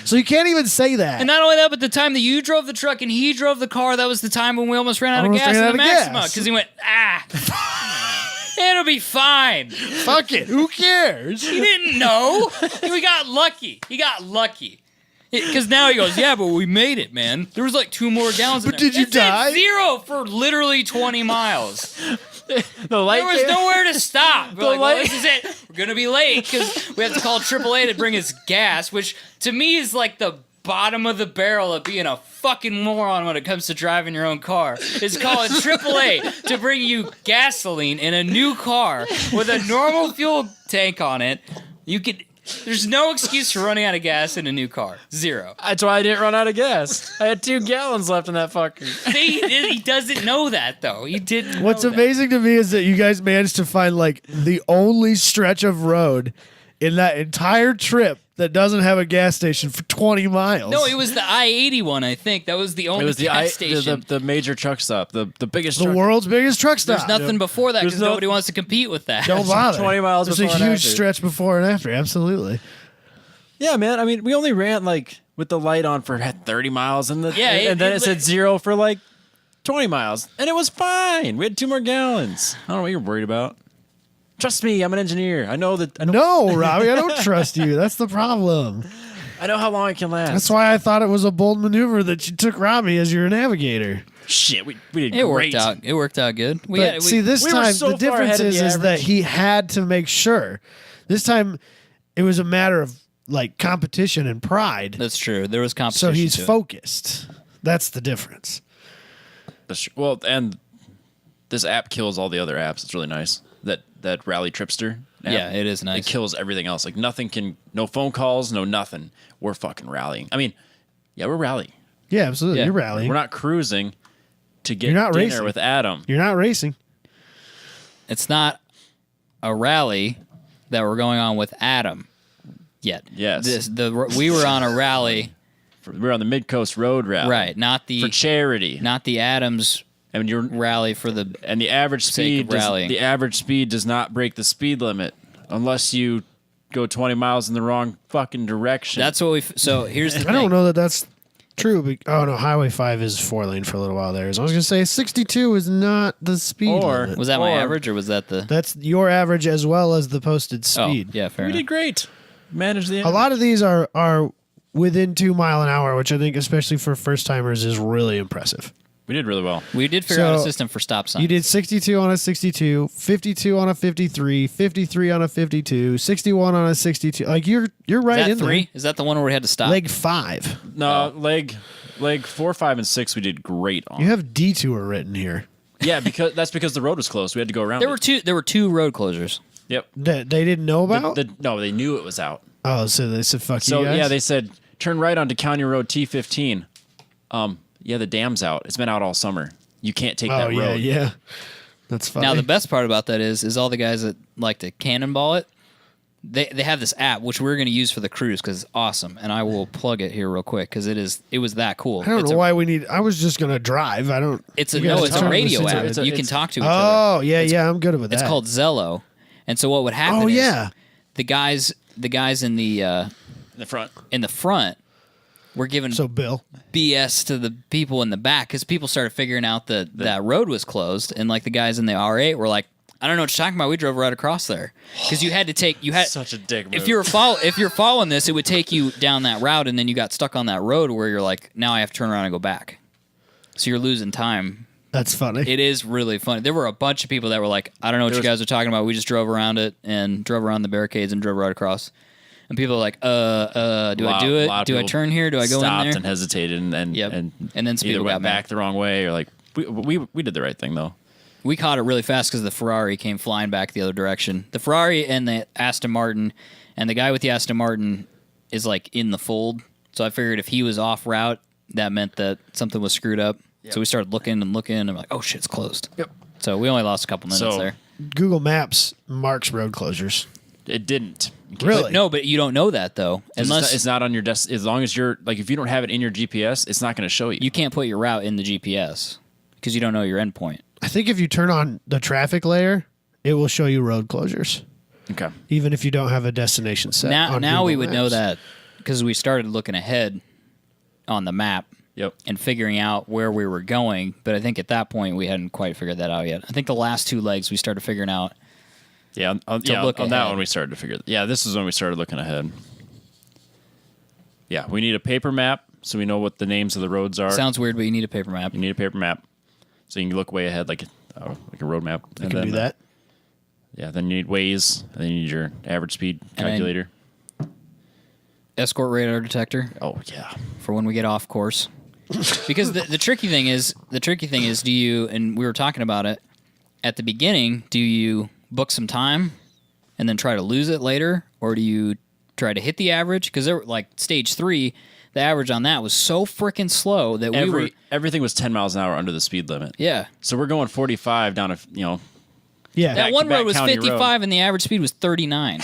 So you can't even say that. And not only that, but the time that you drove the truck and he drove the car, that was the time when we almost ran out of Almost gas ran in out the of Maxima. gas. Because he went, it'll be fine. Fuck it. Who cares? He didn't know. We got lucky. He got lucky. Because now he goes, yeah, but we made it, man. There was like 2 more gallons in But there. did you It said die? 0 for literally 20 miles. The light There was came- nowhere to stop. We're like, well, light- this is it. We're going to be late because we have to call AAA to bring us gas, which to me is like the bottom of the barrel of being a fucking moron when it comes to driving your own car. Is calling AAA to bring you gasoline in a new car with a normal fuel tank on it. You could... There's no excuse for running out of gas in a new car. 0. That's why I didn't run out of gas. I had 2 gallons left in that fucker. He doesn't know that, though. He didn't What's know that. amazing to me is that you guys managed to find like the only stretch of road in that entire trip that doesn't have a gas station for 20 miles. No, it was the I-80 one, I think. That was the only It was gas station. the major truck stop, the biggest the truck. world's biggest truck stop. There's nothing before that because no- nobody wants to compete with that. Don't bother. 20 miles There's before a and huge after. stretch before and after. Absolutely. Yeah, man. I mean, we only ran like with the light on for 30 miles, and Yeah, and then it it said lit- 0 for like 20 miles, and it was fine. We had 2 more gallons. I don't know what you're worried about. Trust me, I'm an engineer. I know that. I know, No, Robbie, I don't trust you. That's the problem. I know how long it can last. That's why I thought it was a bold maneuver that you took Robbie as your navigator. Shit, we did It great. worked out. It worked out good. But see, this we were time so the far difference ahead of the is that average. he had to make sure. This time, it was a matter of like competition and pride. That's true. There was competition. So he's to it. focused. That's the difference. That's true. Well, and this app kills all the other apps. It's really nice. That Rally Tripster app, Yeah, it is nice. It kills everything else. Like nothing can, no phone calls, no nothing. We're fucking rallying. I mean, yeah, we're rallying. Yeah, absolutely. Yeah. You're rallying. We're not cruising to get You're not dinner racing. with Adam. You're not racing. It's not a rally that we're going on with Adam yet. Yes. We were on a rally, We're on the Mid Coast Road Rally, right? Not For the charity. Adams And you're rally for the. and the average Sake of rallying. the average speed does not break the speed limit unless you go 20 miles in the wrong fucking direction. That's what we. So here's the thing. I don't know that that's true. Oh no, Highway 5 is 4-lane for a little while there. So I was gonna say 62 is not the speed Or- limit. Was that my Or- average or was that the? That's your average as well as the posted speed. Oh, yeah, fair we enough. did great. Managed the A lot of these are within 2 mile an hour, which I think, especially for first timers, is really impressive. We did really well. We did figure out a So, system for stop signs. You did 62 on a 62, 52 on a 53, 53 on a 52, 61 on a 62. Like you're right Is that in 3? Is that the one where we had to stop? there. Leg 5. No, leg 4, 5, and 6 we did great on. You have detour written here. Yeah, because the road was closed. We had to go around. There it. were two. There were 2 road closures. Yep. That they didn't know about. No, they knew it was out. Oh, so they said fuck So you guys. yeah, they said turn right onto County Road T15. Yeah, the dam's out. It's been out all summer. You can't take Oh that yeah, road. yeah. That's funny. Now the best part about that is all the guys that like to cannonball it. They have this app which we're going to use for the cruise because it's awesome, and I will plug it here real quick because it was that cool. I don't It's know a- why we need. I was just gonna drive. I don't. It's you guys it's a turn radio this into- app. it's a- You can it's- talk to each other. Oh yeah, I'm good with that. It's called Zello, and so what would happen? Oh is yeah. the guys in the In the front. front were giving So Bill. BS to the people in the back because people started figuring out that road was closed, and like the guys in the R8 were like, I don't know what you're talking about. We drove right across there because you had Such a dick move. if you're following this, it would take you down that route, and then you got stuck on that road where you're like, now I have to turn around and go back. So you're losing time That's funny. It is really funny. There were a bunch of people that were like, I don't know what you guys are talking about. We just drove around it and drove around the barricades and drove right across. And people are like, do I do it? Do I turn here? Do I go in there? Stopped and hesitated and then some either people went got back mad. the wrong way or like we did the right thing though. We caught it really fast because the Ferrari came flying back the other direction. The Ferrari and the Aston Martin, and the guy with the Aston Martin is like in the fold. So I figured if he was off route, that meant that something was screwed up. Yep. So we started looking and I'm like, oh shit, it's closed. Yep. So we only lost a couple minutes there. Google Maps marks road closures. It didn't. Really? But you don't know that though, unless it's not on your desk. As long as you're like, if you don't have it in your GPS, it's not going to show you. You can't put your route in the GPS because you don't know your endpoint. I think if you turn on the traffic layer, it will show you road closures. Okay. Even if you don't have a destination set. Now we would know that because we started looking ahead on the map. Yep. And figuring out where we were going, but I think at that point we hadn't quite figured that out yet. I think the last two legs we started figuring out. Yeah, on that one we started to figure. Yeah, this is when we started looking ahead. Yeah, we need a paper map so we know what the names of the roads are. Sounds weird, but you need a paper map. You need a paper map so you can look way ahead, like a road map. You can do that. Yeah, then you need Waze, and then you need your average speed calculator. Escort radar detector. Oh yeah, for when we get off course. Because the tricky thing is, do you, and we were talking about it at the beginning, do you book some time and then try to lose it later, or do you try to hit the average? Because like stage 3, the average on that was so freaking slow that everything was 10 miles an hour under the speed limit. Yeah. So we're going 45 down Yeah. That one road was County 55 road. and the average speed was 39.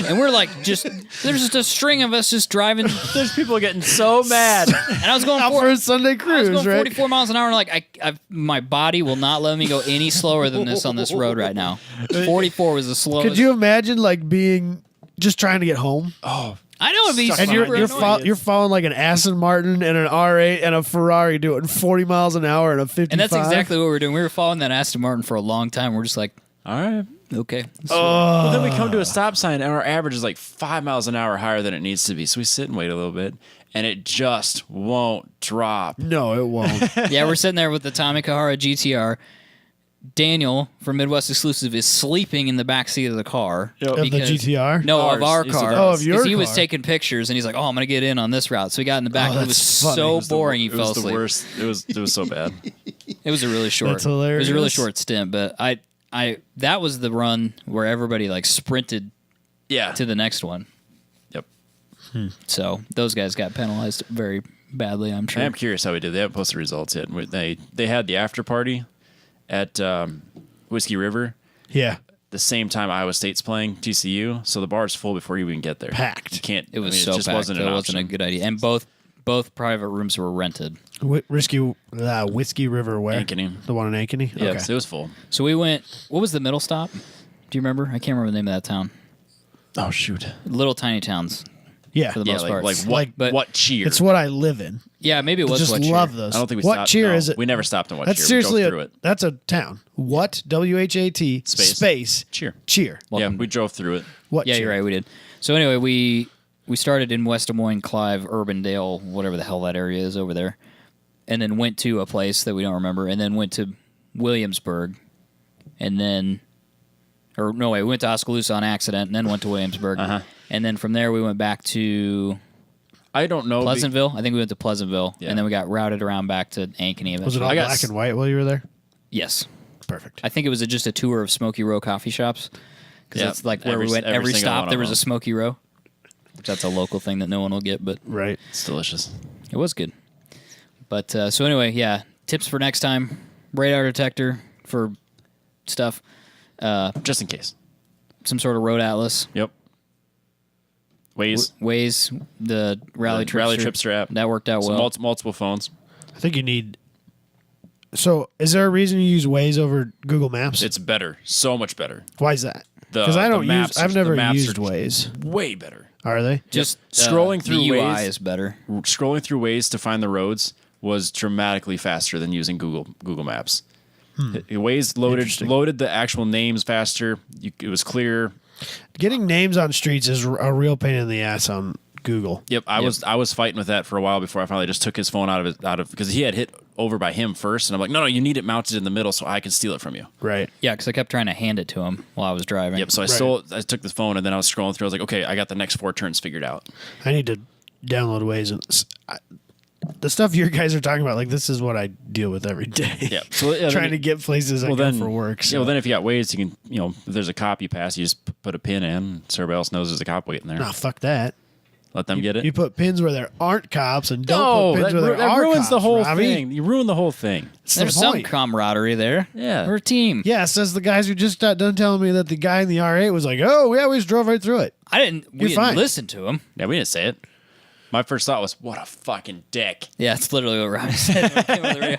And we're like, there's just a string of us just driving. There's people getting so mad. And I was going Out for a Sunday cruise, I was going right? 44 miles an hour, and like my body will not let me go any slower than this on this road right now. 44 was the slowest. Could you imagine like being just trying to get home? Oh, I know it'd be And you're following like an Aston Martin and an R8 and a Ferrari doing 40 miles an hour and a 55. And that's exactly what we were doing. We were following that Aston Martin for a long time. We're just like, all right. okay. Well, then we come to a stop sign, and our average is like 5 miles an hour higher than it needs to be. So we sit and wait a little bit, and it just won't drop. No, it won't. Yeah, we're sitting there with the Tommy Kahara GTR. Daniel from Midwest Exclusive is sleeping in the back seat of the car. Of the GTR? No, Ours. of our He said car. that. Oh, of your he was car. taking pictures, and he's like, "Oh, I'm gonna get in on this route." So he got in the back. Oh, It was that's funny. so It was boring. He It fell was the asleep. worst. It was so bad. It was a really short. That's It was a really hilarious. short stint, but I that was the run where everybody like sprinted Yeah. to the next one. Yep. So those guys got penalized very badly, I'm sure. I'm curious how we did. They haven't posted results yet. They had the after party at Whiskey River Yeah. the same time Iowa State's playing TCU, so the bar's full before you even get there. Packed. You can't. It was I mean, so it just packed. wasn't That an wasn't a option. good idea. And both private rooms were rented. Whiskey River where? Ankeny. The one in Ankeny? Yeah, Okay. so it was full. So we went. What was the middle stop? Do you remember? I can't remember the name of that town. Oh shoot. Little tiny towns Yeah. for the Yeah, most part. like what? Like- but- what cheer? It's what I live in. Yeah, maybe it was Just what cheer. love those. I don't think we What stopped. cheer no, is it? We never stopped and watched That's cheer. seriously we drove through it. that's a town. What? WHAT space Cheer. cheer. Yeah, we drove through it. What Yeah, cheer? you're right. We did. So anyway, we started in West Des Moines, Clive, Urbandale, whatever the hell that area is over there, and then went to a place that we don't remember, and then went to Williamsburg, and then, or no way, we went to Oskaloosa on accident, and then went to Williamsburg, and then from there we went back to I don't know. Pleasantville. I think we went to Pleasantville, Yeah. and then we got routed around back to Ankeny. Was it all I got black and white while you were there? Yes. Perfect. I think it was just a tour of Smoky Row coffee shops. Because Yeah, that's like where every- we went. every Every single one stop of there was them. a Smoky Row. Which that's a local thing that no one will get, but Right. It's delicious. it was good. But so anyway, yeah. Tips for next time: radar detector for stuff, Just in case. some sort of road atlas, Yep. Waze. Waze, the rally The trip, rally tripster app. that worked out So well. multiple phones. I think you need. So, is there a reason you use Waze over Google Maps? It's better. So much better. Why is that? The- Because I the don't maps use. I've are- never the maps used are Waze. Way better. Are they? Just Scrolling through the UI Waze- is better. Scrolling through Waze to find the roads was dramatically faster than using Google Maps. Waze Interesting. loaded the actual names faster. It was clear. Getting names on streets is a real pain in the ass on Google. Yep, I was fighting with that for a while before I finally just took his phone out of because he had hit over by him first, and I'm like, no, you need it mounted in the middle so I can steal it from you. Right. Yeah, because I kept trying to hand it to him while I was driving. Yep. So I took the phone and then I was scrolling through. I was like, okay, I got the next 4 turns figured out. I need to download Waze. The stuff you guys are talking about, like this is what I deal with every day. Yeah. So trying to get places I go for work. So. Yeah. Well, then if you got Waze, you can, if there's a cop you pass, you just put a pin in, so everybody else knows there's a cop waiting there. Nah, fuck that. Let them get it. You put pins where there aren't cops, and don't put pins where there are cops. That ruins the whole Robbie. thing. You ruin the whole thing. There's some camaraderie there. Yeah. We're a team. Yeah, says the guys who just got done telling me that the guy in the R8 was like, "Oh, yeah, we just drove right through it." We didn't listen to him. Yeah, we didn't say it. My first thought was, what a fucking dick. Yeah, it's literally what Robbie said. When I came over the radio.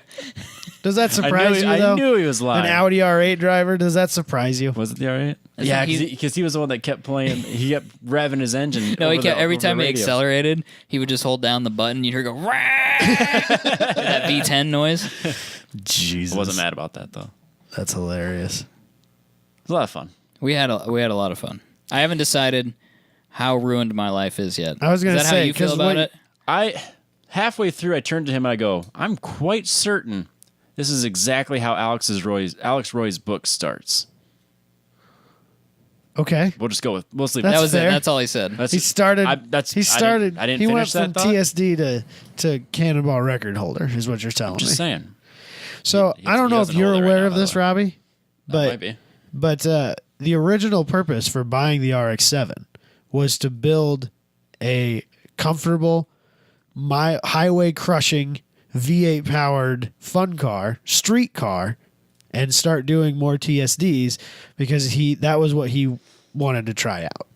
Does that surprise you, though? I knew he was lying. An Audi R8 driver, does that surprise you? Was it the R8? Yeah, because he was the one that kept playing. He kept revving his engine. No, every time he accelerated, he would just hold down the button. You'd hear go, that V10 noise. Jesus. I wasn't mad about that, though. That's hilarious. It was a lot of fun. We had a lot of fun. I haven't decided how ruined my life is yet. I was going to say, how you feel about it? Halfway through, I turned to him and I go, I'm quite certain this is exactly how Alex Roy's book starts. Okay. We'll just go with. We'll sleep. That's That was fair. it. That's all he said. He started. I didn't he finish went that from thought. TSD to Cannonball record holder, is what you're telling me. Just saying. So I don't know if doesn't you're hold it right aware now, of by the this, way. Robbie, Might be. but the original purpose for buying the RX-7 was to build a comfortable, highway crushing V8 powered fun car, street car, and start doing more TSDs because that was what he wanted to try out.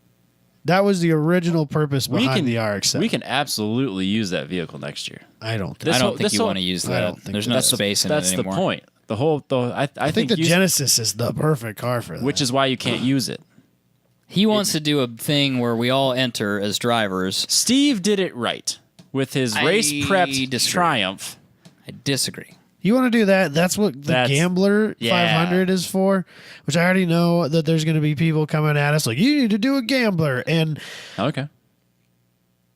That was the original purpose behind the RX-7. We can absolutely use that vehicle next year. I don't think. I don't think you want to use I that. don't think There's so. no That's space in it That's anymore. the point. I think the Genesis is the perfect car for that. which is why you can't use it. He wants to do a thing where we all enter as drivers. Steve did it right with his race prep Triumph. I disagree. You want to do that? That's what the Gambler yeah. 500 is for, which I already know that there's going to be people coming at us like, you need to do a Gambler. And Okay.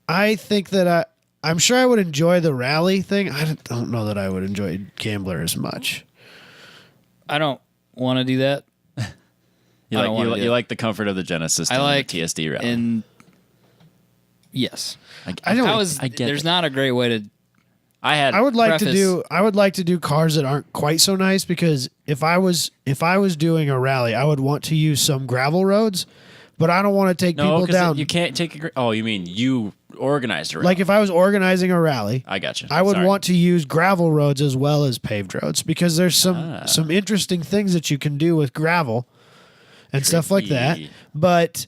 I think that I'm sure I would enjoy the rally thing. I don't know that I would enjoy Gambler as much. I don't want to do that. You like the comfort of the Genesis. I like the TSD rally. And yes, I get there's it. not a great way to. I would like preface- to do cars that aren't quite so nice because if I was doing a rally, I would want to use some gravel roads, but I don't want to take people down. You can't take a. Oh, you mean you organized a rally? Like if I was organizing a rally, I got you. I would Sorry. want to use gravel roads as well as paved roads because there's some interesting things that you can do with gravel and stuff like that. But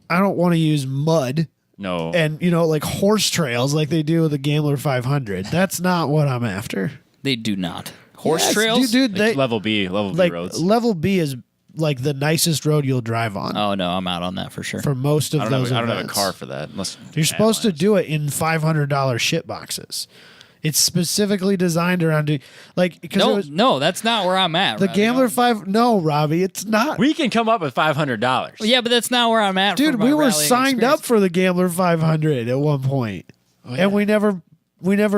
I don't want to use mud. No. And, like horse trails like they do with the Gambler 500. That's not what I'm after. They do not. Horse Yes, trails? Dude, Like level B roads. Level B is like the nicest road you'll drive on Oh, no, I'm out on that for sure. for most of those I don't have a events. car for that. Unless You're supposed to do it in $500 shit boxes. It's specifically designed around No, that's not where I'm at. the Robbie. Gambler 5. No, Robbie, it's not. We can come up with $500. Yeah, but that's not where I'm at. Dude, for my we were rallying signed experience. up for the Gambler 500 at one point, and we never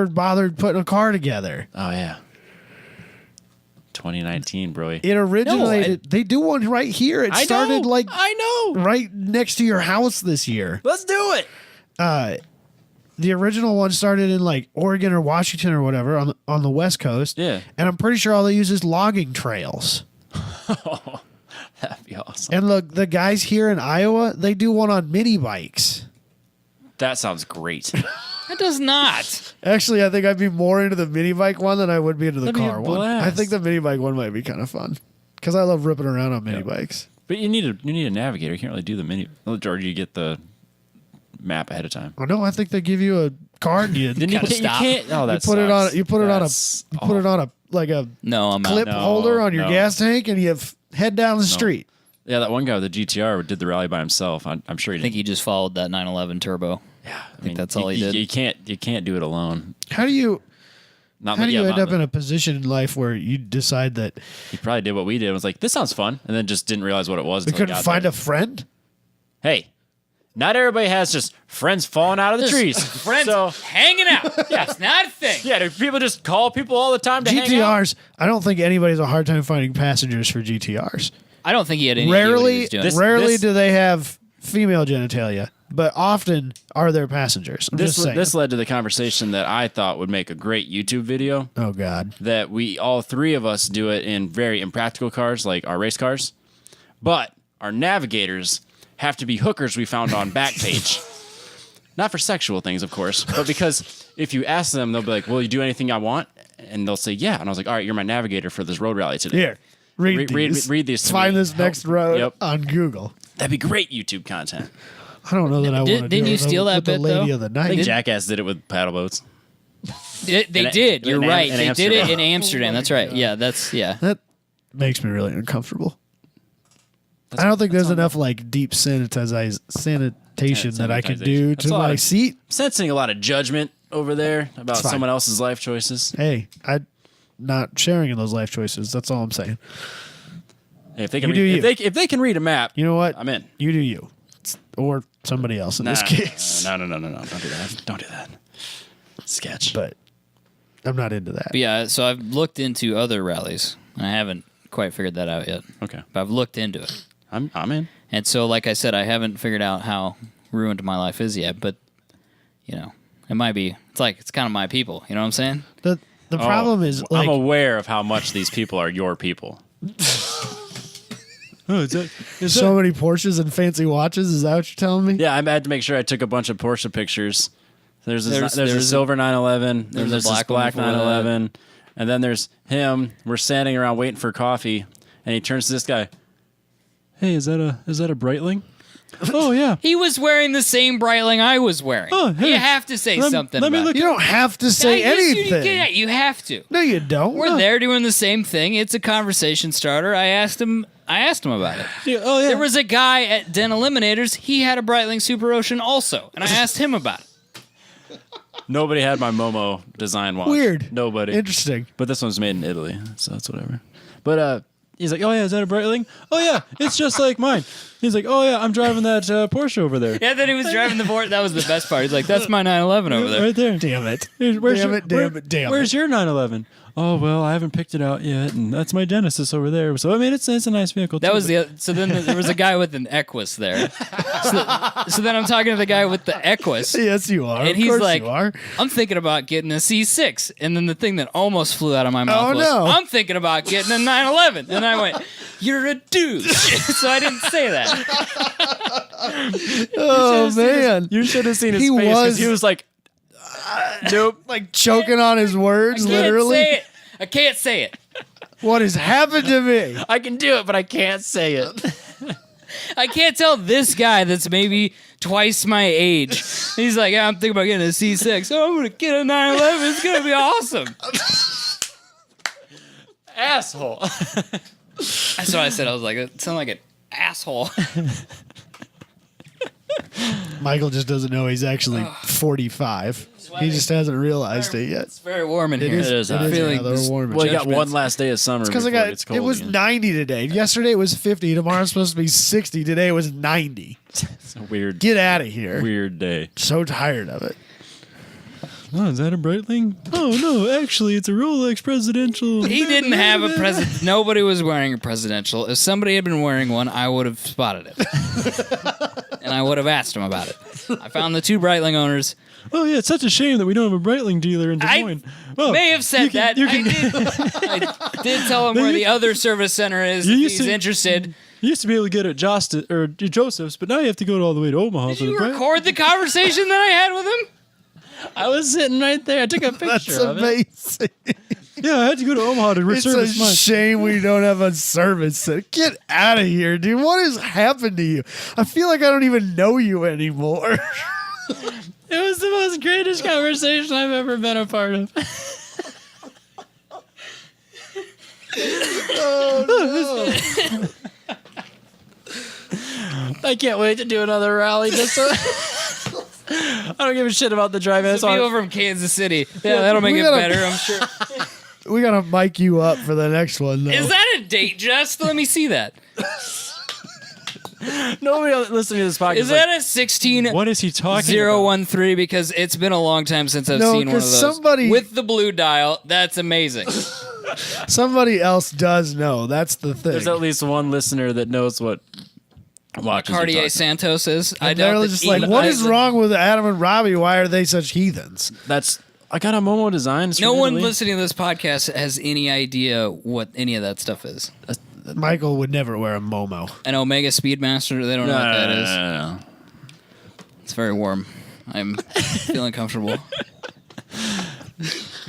bothered putting a car together. Oh yeah. 2019, bro. It originated. They do one right here. It started I know. right next to your house this year. Let's do it. The original one started in like Oregon or Washington or whatever on the West Coast. Yeah. And I'm pretty sure all they use is logging trails. That'd be awesome. And look, the guys here in Iowa, they do one on mini bikes. That sounds great. It does not. Actually, I think I'd be more into the mini bike one than I would be into the That'd be a car one. I blast. think the mini bike one might be kind of fun because I love ripping around on mini bikes. But you need a navigator. You can't really do the mini. Or you get the map ahead of time. Oh no, I think they give you a card. You can't. Oh, that put it on. sucks. You put it on a. That's You put it on a like a No, I'm clip out. holder on your no. gas tank, and you head down the street. Yeah, that one guy with the GTR did the rally by himself. I'm sure he I think did. he just followed that 911 turbo. Yeah, I think that's all he did. You can't do it alone. How do you Not How do you yeah, end not up in a position in life where you decide that He probably did what we did. Was like, this sounds fun, and then just didn't realize what it was. we until he couldn't got find there. a friend? Hey, not everybody has just friends falling out of the trees. Friends So, hanging out. That's not a thing. yeah, do people just call people all the time to hang out? GTRs. I don't think anybody has a hard time finding passengers for GTRs. I don't think he had any idea what he was doing. Rarely do they have female genitalia, but often are there passengers. I'm just saying. This led to the conversation that I thought would make a great YouTube video. Oh God. That we all three of us do it in very impractical cars, like our race cars, but our navigators have to be hookers we found on Backpage. Not for sexual things, of course, but because if you ask them, they'll be like, "Will you do anything I want?" And they'll say, "Yeah." And I was like, "All right, you're my navigator for this road rally today." Here, read these. To Find me. this next road Yep. on Google. That'd be great YouTube content. I don't know that I want to do Didn't it you with steal that with the bit, lady though? of the I night. think Jackass did it with paddle boats. They did. You're in right. They did it Amsterdam. in Amsterdam. That's right. Yeah, That makes me really uncomfortable. I don't think there's enough like deep sanitation that I can do That's to a lot my of- seat. I'm sensing a lot of judgment over there about fine. someone else's life choices. Hey, I'm not sharing in those life choices. That's all I'm saying. Hey, if they can You do read, you. if they can read a map, You know what? I'm in. You do you, or somebody else in this case. No. Don't do that. Don't do that. Sketch. But I'm not into that. But yeah, so I've looked into other rallies. I haven't quite figured that out yet. Okay. But I've looked into it. I'm in. And so, like I said, I haven't figured out how ruined my life is yet. But, you know, it might be. It's kind of my people. You know what I'm saying? The problem is like I'm aware of how much these people are your people. so many Porsches and fancy watches. Is that what you're telling me? Yeah, I had to make sure I took a bunch of Porsche pictures. There's a there's silver 911. there's There's a this black one black before 911. And then there's him. We're standing around waiting for coffee, and he turns to this guy. Hey, is that a Breitling? Oh yeah. He was wearing the same Breitling I was wearing. Oh, hey. You have to say something let me about look it. You don't have to say Yeah, yes, anything. you have to. No, you don't. We're there doing the same thing. It's a conversation starter. I asked him about it. Oh yeah. There was a guy at Den Eliminators. He had a Breitling Super Ocean also, and I asked him about it. Nobody had my Momo design watch. Weird. Nobody. Interesting. But this one's made in Italy, so that's whatever. But he's like, "Oh yeah, is that a Breitling? Oh yeah, it's just like mine." He's like, "Oh yeah, I'm driving that Porsche over there." Yeah, then he was driving the Ford. That was the best part. He's like, "That's my 911 over there." Right there. Damn it. Where's Damn your- it, damn it, damn Where's it. your 911? Oh well, I haven't picked it out yet, and that's my Genesis over there. So I mean, it's a nice vehicle. That too, was but- so then there was a guy with an Equus there. So then I'm talking to the guy with the Equus. Yes, you are. And Of he's course like, you are. I'm thinking about getting a C6. And then the thing that almost flew out of my mouth was, no. I'm thinking about getting a 911. And I went, you're a douche. So I didn't say that. Oh man, You should have seen his He face 'cause was- he was like, "Nope." like choking on his words, Can't literally. say it. I can't say it. What has happened to me? I can do it, but I can't say it. I can't tell this guy that's maybe twice my age. He's like, yeah, I'm thinking about getting a C6. Oh, I'm going to get a 911. It's going to be awesome. Asshole. That's what I said. I was like, it sounded like an asshole. Michael just doesn't know he's actually 45. He just hasn't realized it yet. It's very warm in here. is. It is I'm hot. feeling rather this warm. Well, you got judgments. one last day of summer Because before I it got gets cold it was again. 90 today. Yesterday it was 50. Tomorrow's supposed to be 60. Today it was 90. It's a weird, Get out of here. weird day. So tired of it. Oh, is that a Breitling? Oh no, actually, it's a Rolex Presidential. He didn't have a president. Nobody was wearing a presidential. If somebody had been wearing one, I would have spotted it. And I would have asked him about it. I found the two Breitling owners. Oh yeah, it's such a shame that we don't have a Breitling dealer in Des I Moines. Well, may have said you can- that. I did tell him where the other service center is You if used he's to- interested. You used to be able to get it at Joseph's, but now you have to go all the way to Omaha Did for the you Breit- record the conversation that I had with him? I was sitting right there. I took a picture That's of it. amazing. Yeah, I had to go to Omaha to It's a reservice mine. shame we don't have a service center. Get out of here, dude. What has happened to you? I feel like I don't even know you anymore. It was the most greatest conversation I've ever been a part of. I can't wait to do another rally. Just so I don't give a shit about the drive. It's people from Kansas City. Yeah, that'll make we it gotta- better, I'm sure. We gotta mic you up for the next one, though. Is that a date, Just? Let me see that. Nobody listening to this podcast Is that a 16? what is he talking about? 013 because it's been a long time since I've No, seen one of 'cause those. somebody- with the blue dial, that's amazing. Somebody else does know. That's the thing. There's at least one listener that knows what watches you're Cartier talking. Santos is. I They're doubt that just like, Ian what is Eisen- wrong with Adam and Robbie? Why are they such heathens? I got a Momo design. It's No from one Italy. listening to this podcast has any idea what any of that stuff is. Michael would never wear a Momo. An Omega Speedmaster, they don't know what that is. No. It's very warm. I'm feeling comfortable.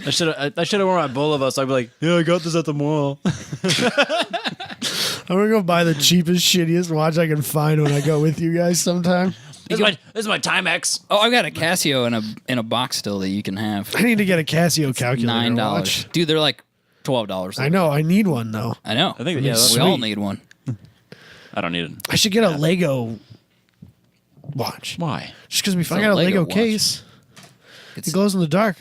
I should have worn my Bulova, so I'd be like, yeah, I got this at the mall. I'm gonna go buy the cheapest, shittiest watch I can find when I go with you guys sometime. This is my Timex. Oh, I've got a Casio in a box still that you can have. I need to get a Casio calculator $9. watch. Dude, they're like $12. I know. I need one though. I know. I think we that's all sweet. need one. I don't need it. I should get a Lego watch. Why? Just because a I got a Lego Lego watch. case. It's- It glows in the dark.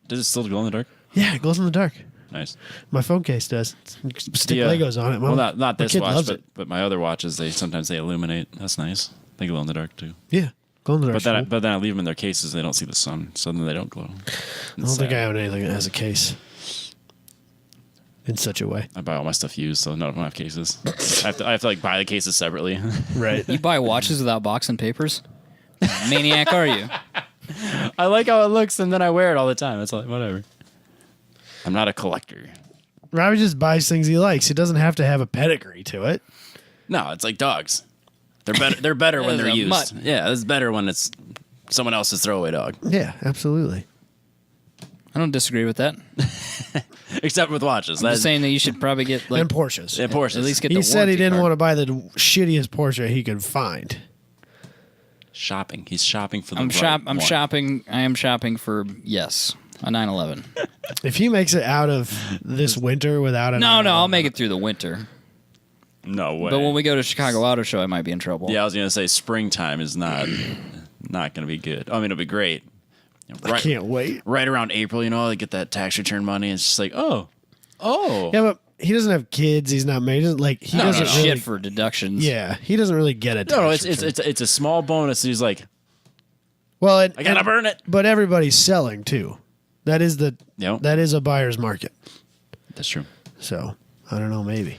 Does it still glow in the dark? Yeah, it glows in the dark. Nice. My phone case does. Stick Yeah. Legos on it. Well, My not this kid watch, loves it. but my other watches, sometimes they illuminate. That's nice. They glow in the dark too. Yeah, glow in the dark. But then I leave them in their cases. They don't see the sun, so then they don't glow. I don't think I own anything that has a case. In such a way. I buy all my stuff used, so none of them have cases. I have to like buy the cases separately. Right. You buy watches without box and papers? Maniac are you? I like how it looks, and then I wear it all the time. It's like whatever. I'm not a collector. Robbie just buys things he likes. It doesn't have to have a pedigree to it. No, it's like dogs. They're better. They're better when That they're is a used. mutt. Yeah, it's better when it's someone else's throwaway dog. Yeah, absolutely. I don't disagree with that. Except with watches. I'm just saying that you should probably get like And Porsches. yeah, Porsches. at least get He the said he warranty didn't card. want to buy the shittiest Porsche he could find. shopping. He's shopping for the. I'm right one. shopping. I am shopping for a 911. If he makes it out of this winter without a No, I'll make it through the winter. No way. But when we go to Chicago Auto Show, I might be in trouble. yeah, I was gonna say springtime is not gonna be good. I mean, it'll be great. I can't wait. Right around April, they get that tax return money. It's just like, oh. Yeah, but he doesn't have kids. He's not married. He doesn't, he No, doesn't no, really. shit for deductions. Yeah, he doesn't really get it. No, it's a small bonus. He's like, Well, I gotta burn it. But everybody's selling too. That is Yep. that is a buyer's market. That's true. So I don't know. Maybe.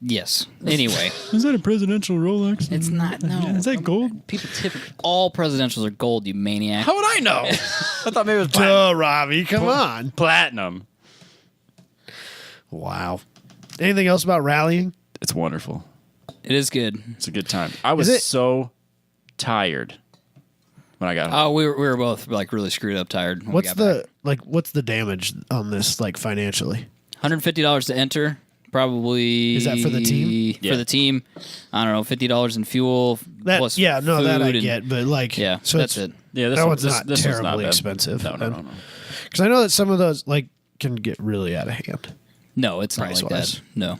Yes. Anyway, Is that a presidential Rolex? it's not. No. Is that gold? People typically all presidentials are gold. You maniac. How would I know? I thought maybe it was Duh, Robbie, come on. platinum. Wow. Anything else about rallying? It's wonderful. It is good. It's a good time. I was it- so tired when I got home. Oh, we were both like really screwed up, tired. When we What's got back. what's the damage on this like financially? $150 to enter? Probably. Is that for the team? For the team, I don't know. $50 in fuel That plus that I food and- get, but like Yeah, so that's it's, it. Yeah, that one's not this one's terribly bad. expensive. No. Because I know that some of those like can get really out of hand. No, it's not like Price-wise. that. No,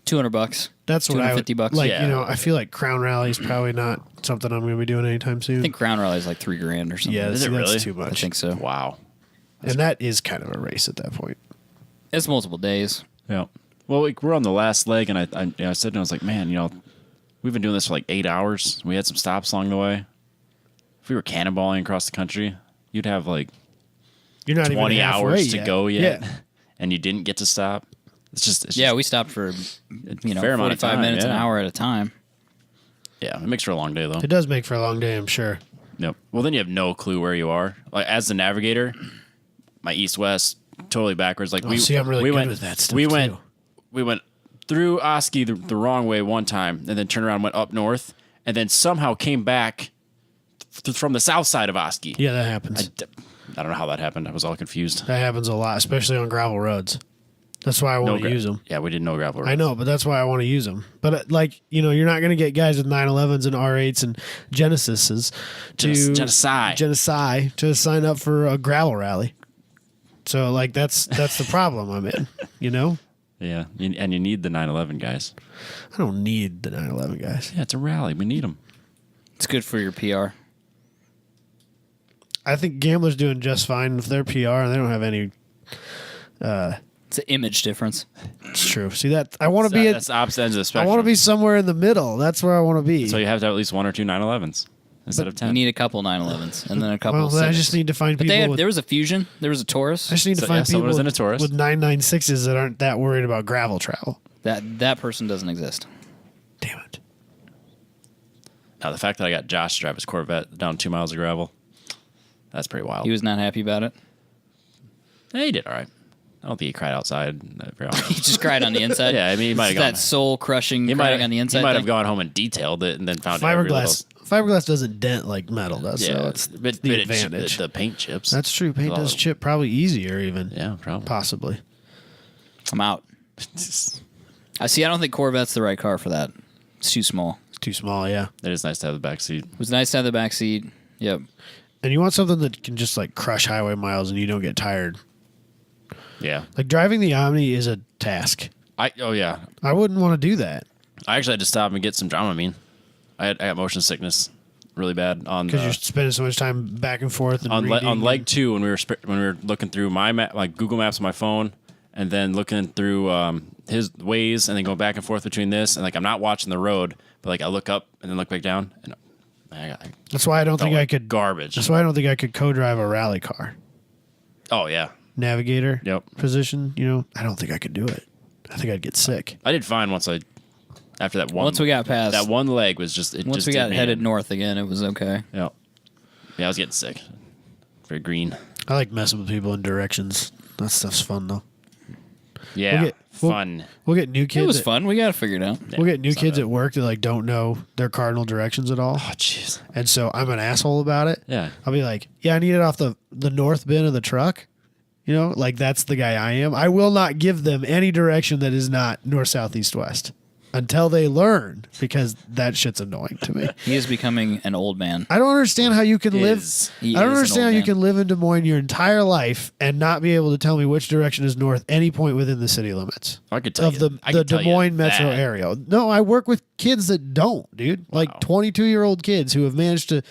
$200. That's what I would $250 like. Yeah. I feel like Crown Rally is probably not something I'm going to be doing anytime soon. I think Crown Rally is like $3,000 or something. yeah, Is it that's really? too much. I think so. Wow. And that is kind of a race at that point. It's multiple days. Yeah. Well, we're on the last leg, and I said, and I was like, man, we've been doing this for like 8 hours. We had some stops along the way. If we were cannonballing across the country, you'd have like You're not 20 even halfway hours to yet. go yet, Yeah. and you didn't get to stop. It's Yeah, we stopped for fair amount of 45 time, minutes, an yeah. hour at a time. yeah, it makes for a long day though. It does make for a long day, I'm sure. Yep. Well, then you have no clue where you are. Like as the navigator, my east-west totally backwards. Like see, I'm really we good went with that stuff, we too. went through Oski the wrong way one time, and then turned around and went up north, and then somehow came back from the south side of Oski. Yeah, that happens. I don't know how that happened. I was all confused. That happens a lot, especially on gravel roads. That's why I want to use them. Yeah, we didn't know gravel roads. I know, but that's why I want to use them. But you're not going to get guys with 911s and R8s and Genesises Genocide. to sign up for a gravel rally. So that's the problem I'm in. Yeah, and you need the 911 guys. I don't need the 911 guys. Yeah, it's a rally. We need them. It's good for your PR. I think Gambler's doing just fine with their PR, and they don't have any It's an image difference. It's true. See that I want to be That's the opposite ends of the I spectrum. want to be somewhere in the middle. That's where I want to be. So you have to have at least 1 or 2 911s instead of 10. You need a couple 911s and then a couple. well, then I Civics. just need to find But people. there was a Fusion. There was a Taurus. I just need to find someone people was in a Taurus. with 996s that aren't that worried about gravel travel. That person doesn't exist. Damn it. Now, the fact that I got Josh to drive his Corvette down 2 miles of gravel, that's pretty wild. He was not happy about it. He did all right. I don't think he cried outside. Very often. He just cried on the inside. Yeah, I mean, he might have that gone. soul crushing crying on the inside. He might have thing. gone home and detailed it and then found every Fiberglass doesn't dent like metal does. little. So Yeah, it's but the it advantage. the paint chips. That's true. Paint does chip probably easier, even. Yeah, probably. Possibly. I'm out. I see. I don't think Corvette's the right car for that. It's too small. It's too small, yeah. It is nice to have the back seat. It was nice to have the back seat. Yep. And you want something that can just like crush highway miles and you don't get tired. Yeah. Like driving the Omni is a task. Oh yeah. I wouldn't want to do that I actually had to stop and get some Dramamine. I got motion sickness really bad on because you're spending so much time back and forth and on reading leg 2 when we were looking through my map, like Google Maps on my phone, and then looking through his Waze, and then going back and forth between this, and like I'm not watching the road, but like I look up and then look back down, and That's why I don't think I could. garbage. That's why I don't think I could co-drive a rally car. Oh yeah, Navigator. Yep. Position. You know, I don't think I could do it. I think I'd get sick. I did fine after that one. Once we got past that one leg was just it. Once just we got did me headed in. north again, it was okay. Yeah, I was getting sick. Very green. I like messing with people in directions. That stuff's fun though. Yeah, We'll- fun. We'll get new kids. It was fun. We got to figure it out. We'll get new it's not kids bad. at work that like don't know their cardinal directions at all, Oh jeez. and so I'm an asshole about it. Yeah. I'll be like, yeah, I need it off the north bin of the truck. You know, like that's the guy I am. I will not give them any direction that is not north, south, east, west until they learn, because that shit's annoying to me. He is becoming an old man. I don't understand how you can live. He I don't is an understand how old you man. can live in Des Moines your entire life and not be able to tell me which direction is north any point within the city limits I could tell of you. I the could tell Des you Moines metro that. area. No, I work with kids that don't, dude. Like Wow. 22-year-old kids who have managed to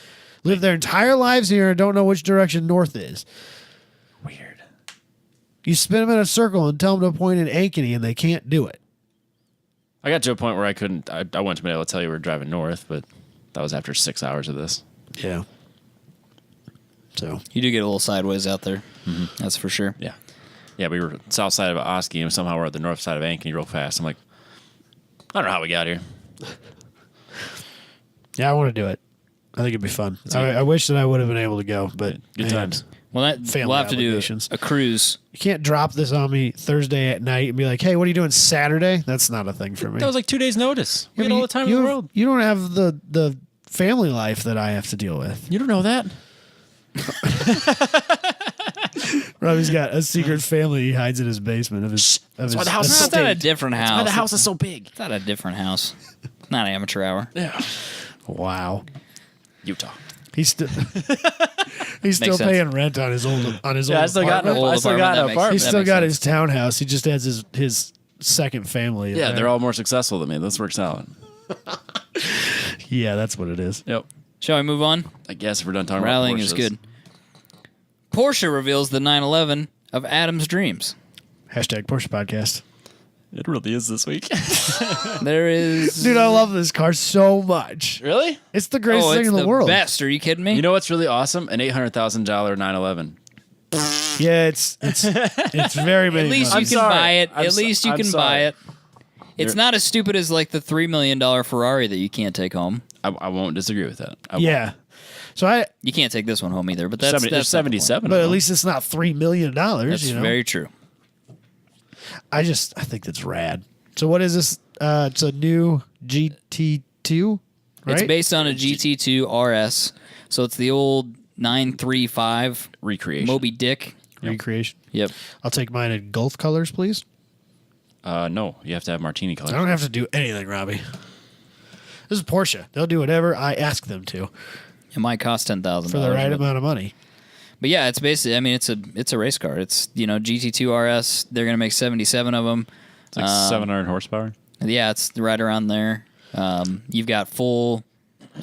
live their entire lives here and don't know which direction north is. Weird. You spin them in a circle and tell them to point in Ankeny, and they can't do it. I got to a point where I couldn't. I wouldn't have been able to tell you we were driving north, but that was after 6 hours of this. Yeah. So You do get a little sideways out there. That's for sure. Yeah. Yeah, we were south side of Oski, and somehow we're at the north side of Ankeny real fast. I'm like, I don't know how we got here. yeah, I want to do it. I think it'd be fun. I wish that I would have been able to go, but Good man, times. Well, Family we'll have to do obligations. a cruise. You can't drop this on me Thursday at night and be like, "Hey, what are you doing Saturday?" That's not a thing for me. That was like 2 days' notice. We Yeah, had but all the time you in the have- world. You don't have the family life that I have to deal with. You don't know that. Robbie's got a secret family he hides in his basement of his. Of why his the house is It's not a estate. different house. Why the house is so big. It's not a different house. Not amateur hour. Yeah. Wow. Utah. He's still he's still Makes sense. paying rent on his old Yeah, I still got apartment. Old I still got apartment, an that makes- apartment. He's that still makes got sense. his townhouse. He just has his second family. Yeah, there. they're all more successful than me. This works out. Yeah, that's what it is. Yep. Shall we move on? I guess if we're done talking Rallying about is Porsches. good. Porsche reveals the 911 of Adam's dreams. Hashtag Porsche podcast. It really is this week. There is... Dude, I love this car so much. Really? It's the greatest Oh, thing it's in the world. best. Are you kidding me? You know what's really awesome? An $800,000 911. Yeah, it's very many. At least months. you can buy it. I'm At least you I'm can sorry. buy it. It's You're- not as stupid as like the $3 million Ferrari that you can't take home. I won't disagree with that. I won't. Yeah. So You can't take this one home either. But that's 70, that's there's not the point. 77. but of at them. least it's not $3 million. That's you know? very true. I think that's rad. So what is this? It's a new GT2, right? It's based on a GT2 RS, so it's the old 935 recreation. Moby Dick. recreation. Yep. I'll take mine in Gulf colors, please. No, you have to have martini I color. don't have to do anything, Robbie. This is Porsche. They'll do whatever I ask them to It might cost $10,000 for the right amount of money. But yeah, it's basically. I mean, it's a race car. It's GT2 RS. They're gonna make 77 of them. It's like 700 horsepower. Yeah, it's right around there. You've got full,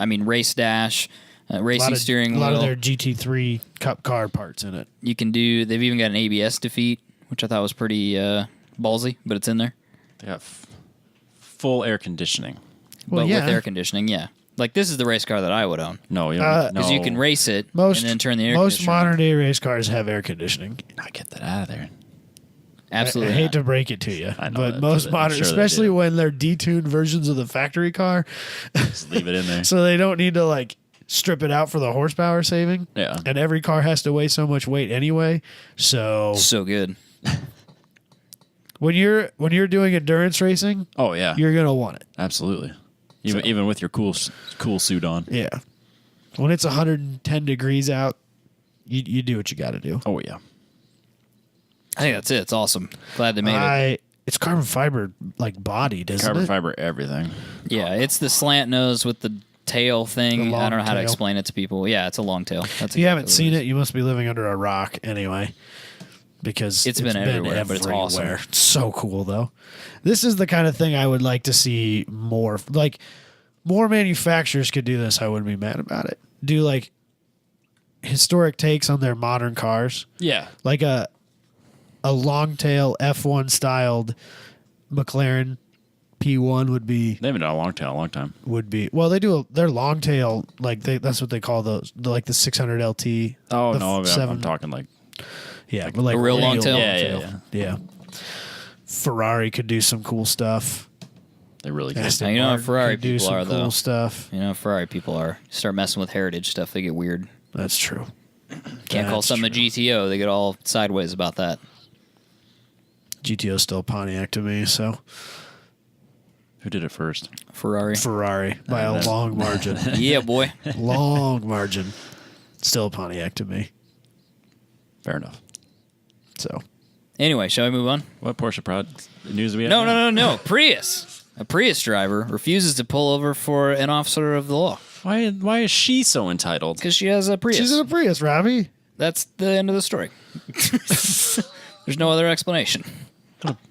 race dash, racing steering a lot wheel. of their GT3 Cup car parts in it. You can do. They've even got an ABS defeat, which I thought was pretty ballsy, but it's in there. They got full air conditioning. Well, But yeah. with air conditioning, yeah. Like, this is the race car that I would own. No, you don't. Because no. you can race it Most and then turn the air most conditioner on. modern day race cars have air conditioning. Not get that out of there. Absolutely I hate not. to break it to you, I know but that, most I'm modern, sure they especially do. when they're detuned versions of the factory car, Just leave it in there. so they don't need to like strip it out for the horsepower saving. Yeah. And every car has to weigh so much weight anyway. So So good. when you're doing endurance racing, Oh yeah, you're gonna want it. absolutely. Even with your cool suit on. Yeah. When it's 110 degrees out, you do what you got to do. Oh yeah. I think that's it. It's awesome. Glad they made it. It's carbon fiber like bodied, isn't Carbon it? fiber, everything. Yeah, it's the slant nose with the tail thing. The long I don't know how to tail. explain it to people. Yeah, it's a long tail. That's If you haven't seen it, you must be living under a rock anyway. Because It's been everywhere, but it's awesome. It's so cool though. This is the kind of thing I would like to see more. Like more manufacturers could do this. I wouldn't be mad about it. Do like historic takes on their modern cars, Yeah. like a long tail F1 styled McLaren P1 would be They haven't done a long time. well, they do their long tail like that's what they call those like the 600 LT. Oh the no, I'm 7 talking like Yeah, but like A real long tail? Yeah. Ferrari could do some cool stuff. They really good. Aston you know how Martin Ferrari could do people some are, cool though. stuff. You know, Ferrari people are. Start messing with heritage stuff, they get weird. That's true. Can't call That's something true. a GTO. They get all sideways about that. GTO's still Pontiac to me, so Who did it first? Ferrari. Ferrari by a that's- long margin. Yeah, boy. Long margin. Still Pontiac to me. Fair enough. So Anyway, shall we move on? What Porsche news do we have? No, now? no. Prius. A Prius driver refuses to pull over for an officer of the law Why is she so entitled? because she has a Prius. she's in a Prius, Robbie. That's the end of the story. There's no other explanation.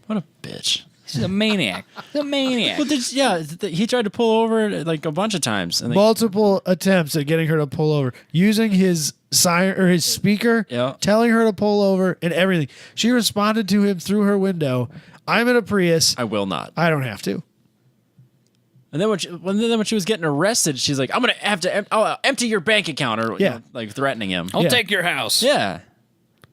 What a bitch. She's a maniac. He's a maniac. Well, he tried to pull over like a bunch of times. And Multiple attempts at getting her to pull over, using his siren or his speaker, Yeah. telling her to pull over and everything. She responded to him through her window. I'm in a Prius. I will not. I don't have to. And then when she was getting arrested, she's like, "I'm gonna have to I'll empty your bank account," or Yeah. like threatening him. I'll Yeah. take your house. Yeah.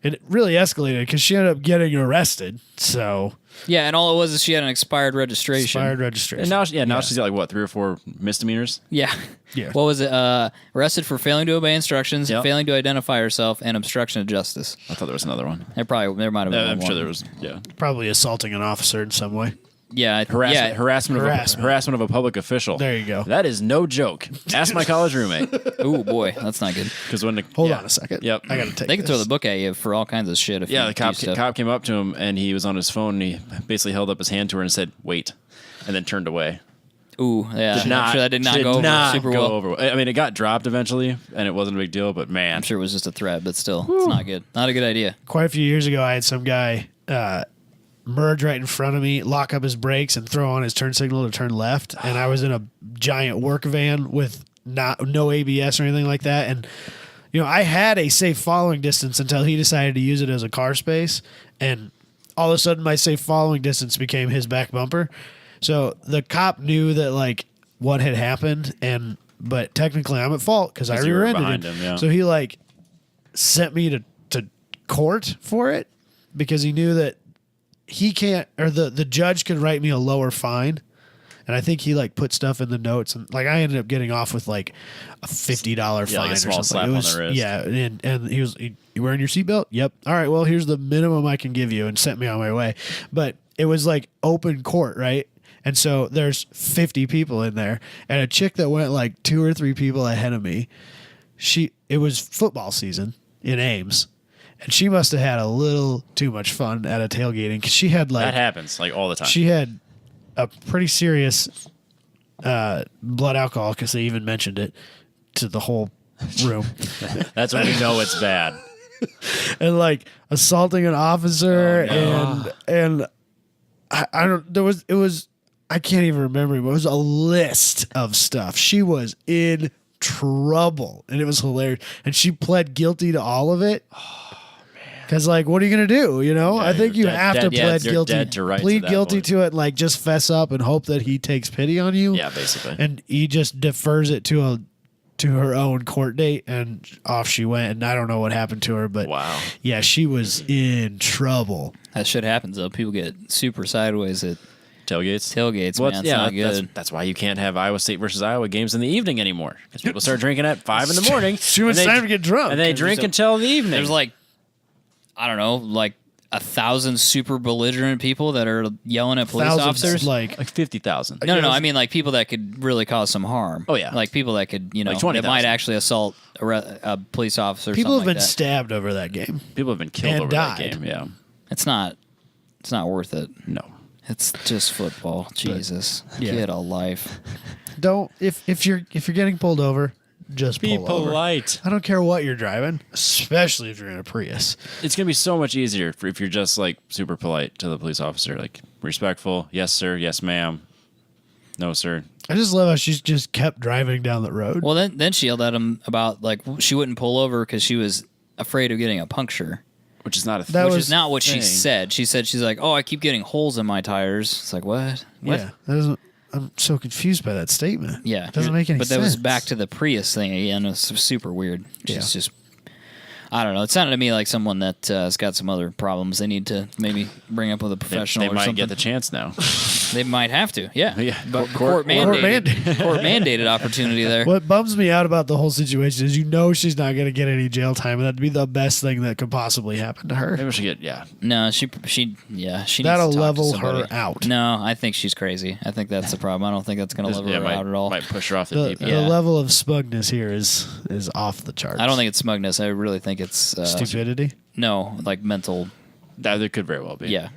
It really escalated because she ended up getting arrested. So Yeah, and all it was is she had an expired registration. expired registration. And now she's got like what 3 or 4 misdemeanors. Yeah. Yeah. What was it? Arrested for failing to obey instructions, Yep. failing to identify herself, and obstruction of justice. I thought there was another one. There might have been I'm one sure more. there was. Yeah. Probably assaulting an officer in some way. Yeah, Harassment Harassment. of a public official. There you go. That is no joke. Ask my college roommate. Oh boy, that's not good. Because when the Hold on a second. Yep. I gotta take. They can throw this. the book at you for all kinds of shit. If Yeah, you the do stuff. cop came up to him and he was on his phone and he basically held up his hand to her and said, "Wait," and then turned away. Ooh, yeah. I'm sure that did not go over super go well. over. I mean, it got dropped eventually, and it wasn't a big deal. But man, I'm sure it was just a threat, but still, it's not good. Not a good idea. Quite a few years ago, I had some guy merge right in front of me, lock up his brakes, and throw on his turn signal to turn left. And I was in a giant work van with no ABS or anything like that. And I had a safe following distance until he decided to use it as a car space. And all of a sudden, my safe following distance became his back bumper. So the cop knew that like what had happened, but technically I'm at fault because I 'Cause you were rear-ended behind him. him, yeah. So he like sent me to court for it because he knew that he can't, or the judge could write me a lower fine. And I think he like put stuff in the notes, and like I ended up getting off with like a $50 fine like a or small something. slap It on was, the wrist. Yeah, and he was, you wearing your seatbelt? Yep. All right. Well, here's the minimum I can give you, and sent me on my way. But it was like open court, right? And so there's 50 people in there, and a chick that went like 2 or 3 people ahead of me. It was football season in Ames. And she must have had a little too much fun at a tailgating because she had like that happens like all the time. she had a pretty serious blood alcohol because they even mentioned it to the whole room, That's when we know it's bad. and like assaulting an officer and I don't it was I can't even remember, but it was a list of stuff. She was in trouble, and it was hilarious. And she pled guilty to all of it. Because, like, what are you going to do? You know, I think you you're have dead- to yeah, plead you're guilty. dead to rights plead at that guilty point. to it, like, just fess up and hope that he takes pity on you. Yeah, basically. And he just defers it to her own court date, and off she went. And I don't know what happened to her, but Wow. yeah, she was in trouble. That shit happens though. People get super sideways at Tailgates, man. It's not good. That's why you can't have Iowa State versus Iowa games in the evening anymore, because people start drinking at 5 in the morning. Too much time to get drunk. and they drink until the evening. There's like, I don't know, like 1,000 super belligerent people that are yelling at police Thousands, officers. like 50,000. No. I mean, like people that could really cause some harm. Oh, yeah. Like people that could, Like that 20,000. might actually assault a police officer. people have something been like that. stabbed over that game. People have been killed And over died. that game. Yeah. It's not worth it. No. It's just football. Jesus, yeah. get a life. Don't if you're getting pulled over, just Be pull over. polite. I don't care what you're driving, especially if you're in a Prius. It's gonna be so much easier if you're just like super polite to the police officer, like respectful. Yes, sir. Yes, ma'am. No, sir. I just love how she's just kept driving down the road. Well, then she yelled at him about like she wouldn't pull over because she was afraid of getting a puncture. Which is not a thing. That Which was is not what she thing. said. She said she's like, oh, I keep getting holes in my tires. It's like what? Yeah, that doesn't. I'm so confused by that statement. Yeah, It doesn't make any But sense. that was back to the Prius thing again. It was super weird. She's Yeah. just, I don't know. It sounded to me like someone that has got some other problems. They need to maybe bring up with a professional. They or might something. get the chance now. They might have to. Yeah, Yeah. But Court- court mandated. mandated. Court mandated opportunity there. What bums me out about the whole situation is she's not going to get any jail time, and that'd be the best thing that could possibly happen to her. Maybe we should get No, she needs That'll to talk level to her somebody. out. No, I think she's crazy. I think that's the problem. I don't think that's going to level her out at all. Might push her off the The, deep the end. Yeah. level of smugness here is off the charts. I don't think it's smugness. I really think it's stupidity. no, like mental. That there could very well be. Yeah,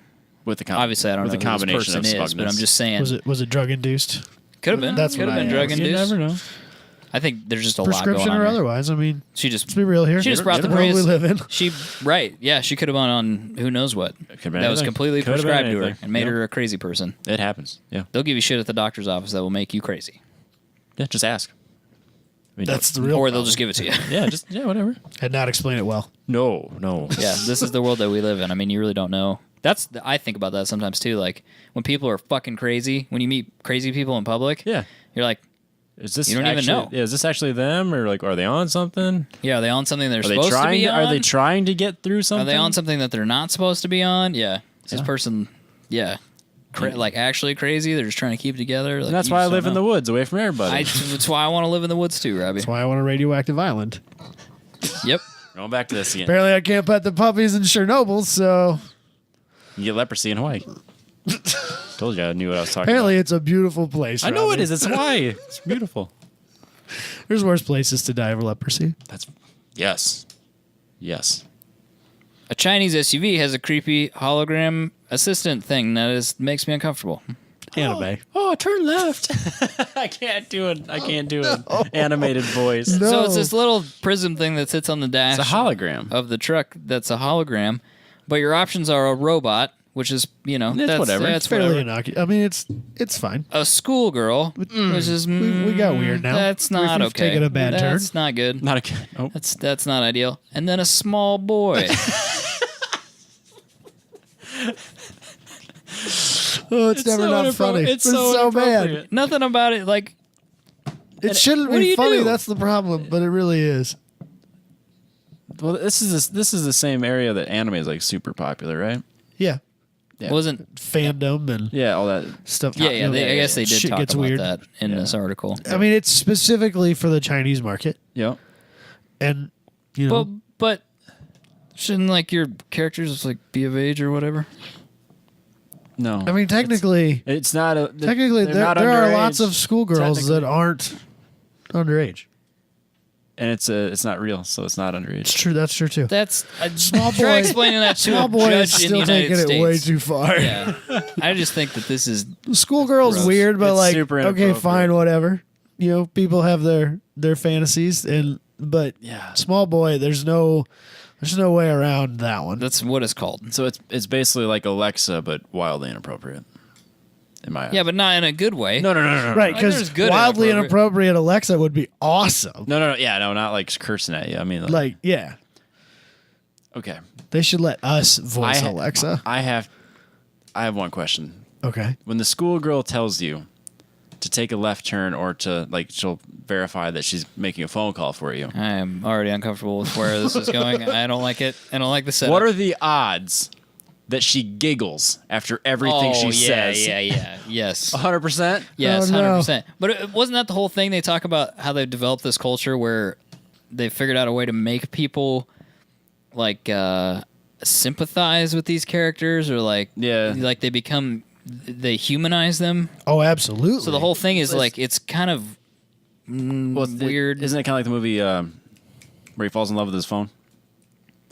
With the obviously I don't with know the who combination this person of is, but smugness. I'm just saying. Was it drug induced? Could have been. That's could what have been I drug asked. You induced. never know. I think there's just a lot Prescription going on or here. otherwise. I mean, She just let's be real here. She just brought the The world we praise. live in. She right, yeah. She could have gone on who knows what. Could've been That was anything. completely Could've been prescribed to her anything. and made Yep. her a crazy person. It happens. Yeah. They'll give you shit at the doctor's office that will make you crazy, Yeah. Just ask. I mean, That's the real. or they'll problem. just give it to you. yeah, whatever. and not explain it well. No. Yeah, this is the world that we live in. I mean, you really don't know. I think about that sometimes too. Like when people are fucking crazy, when you meet crazy people in public, Yeah. you're like, Is this You don't even actually- know. Yeah, is this actually them, or like are they on something? yeah, are they on something they're Are they supposed to trying? be on? Are they trying to get through something? Are they on something that they're not supposed to be on? Yeah. Is this Yeah. person, like actually crazy? They're just trying to keep it together. Like, And that's you why I just live don't in the know. woods, away from everybody. That's why I want to live in the woods too, Robbie. That's why I want a radioactive island. Yep. Going back to this again. Apparently, I can't pet the puppies in Chernobyl, so You get leprosy in Hawaii. Told you I knew what I was talking apparently about. it's a beautiful place. I know Robbie. it is. It's Hawaii. It's beautiful. There's worse places to die of leprosy. That's yes. A Chinese SUV has a creepy hologram assistant thing that makes me uncomfortable. Anime. Oh, turn left. I can't do it. I can't do an animated voice. No. So it's this little prism thing that sits on the dash It's a hologram. of the truck that's a hologram, but your options are a robot, which is, that's whatever. That's It's fairly whatever. innocuous. I mean, it's fine. A schoolgirl, which is We got weird now. That's not We've okay. taken a bad turn. That's not good. Not a. Oh, That's not ideal. And then a small boy. Oh, it's never so not inappro- funny. it's so bad. inappropriate. Nothing about it. Like It shouldn't what do be you funny. do? That's the problem, but it really is. well, this is the same area that anime is like super popular, right? Yeah, Yeah. wasn't. fandom and Yeah, all that. stuff. Yeah, you know, I guess they did shit talk gets about weird. that in this article. I mean, it's specifically for the Chinese market, Yeah. and you know, But shouldn't like your characters like be of age or whatever? No. I mean, technically, it's not a. technically, they're there not are underage, lots of schoolgirls that technically. aren't underage. and it's not real, so it's not It's underage. true. That's true too. That's Small try boy- explaining that to Small a boy is judge in the still United taking States. it way too far. Yeah, I just think that this is Schoolgirl's Gross. weird, but It's like, super okay, inappropriate. fine, whatever. You know, people have their fantasies, but Yeah. small boy, there's no way around that one. that's what it's called. So it's basically like Alexa, but wildly inappropriate. In my eyes. Yeah, but not in a good way. No. Right, Like, there's because good wildly inappropriate. inappropriate Alexa would be awesome. No. Yeah, no, not like cursing at you. I mean, Like, yeah. Okay. They should let us voice Alexa. I have one question. Okay. When the schoolgirl tells you to take a left turn or to she'll verify that she's making a phone call for you. I am already uncomfortable with where this is going. I don't like it. I don't like the setup. What are the odds that she giggles after everything she says? Yeah. Yes. 100%? Yes, Oh, no. 100%. But wasn't that the whole thing? They talk about how they've developed this culture where they figured out a way to make people sympathize with these characters, or like they humanize them. Oh, absolutely. So the whole thing is it's kind of weird. Isn't it kind of like the movie where he falls in love with his phone?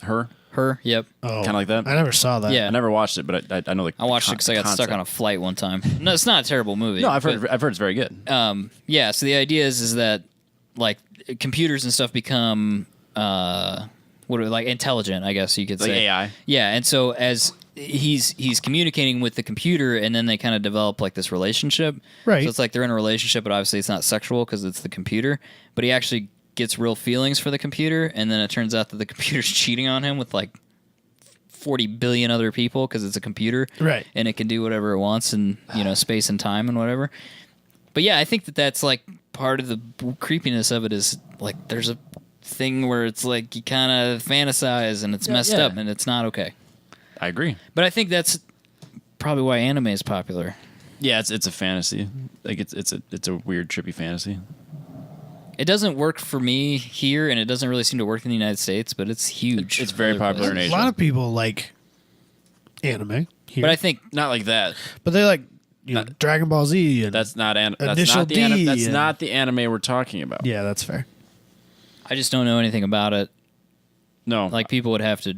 Her, yep. Oh, kind of like that. I never saw that. Yeah. I never watched it, but I know I watched it because I got stuck on a flight one time. No, it's not a terrible movie. No, I've heard it's very good. Yeah. So the idea is that computers and stuff become intelligent, I guess you could say. Like AI. Yeah, and so as he's communicating with the computer, and then they kind of develop this relationship. Right. So it's they're in a relationship, but obviously it's not sexual because it's the computer. But he actually gets real feelings for the computer, and then it turns out that the computer's cheating on him with 40 billion other people because it's a computer. Right. And it can do whatever it wants in space and time and whatever. But yeah, I think that's part of the creepiness of it is there's a thing where it's you kind of fantasize and it's messed up and it's not okay. I agree. But I think that's probably why anime is popular. Yeah, it's a fantasy. It's a weird, trippy fantasy. It doesn't work for me here, and it doesn't really seem to work in the United States, but it's huge. It's very popular in A Asia. lot of people like anime here. But I think Not like that. But they like Dragon Ball Z. And That's not Initial D that's and- not the anime we're talking about. yeah, that's fair. I just don't know anything about it. No. People would have to.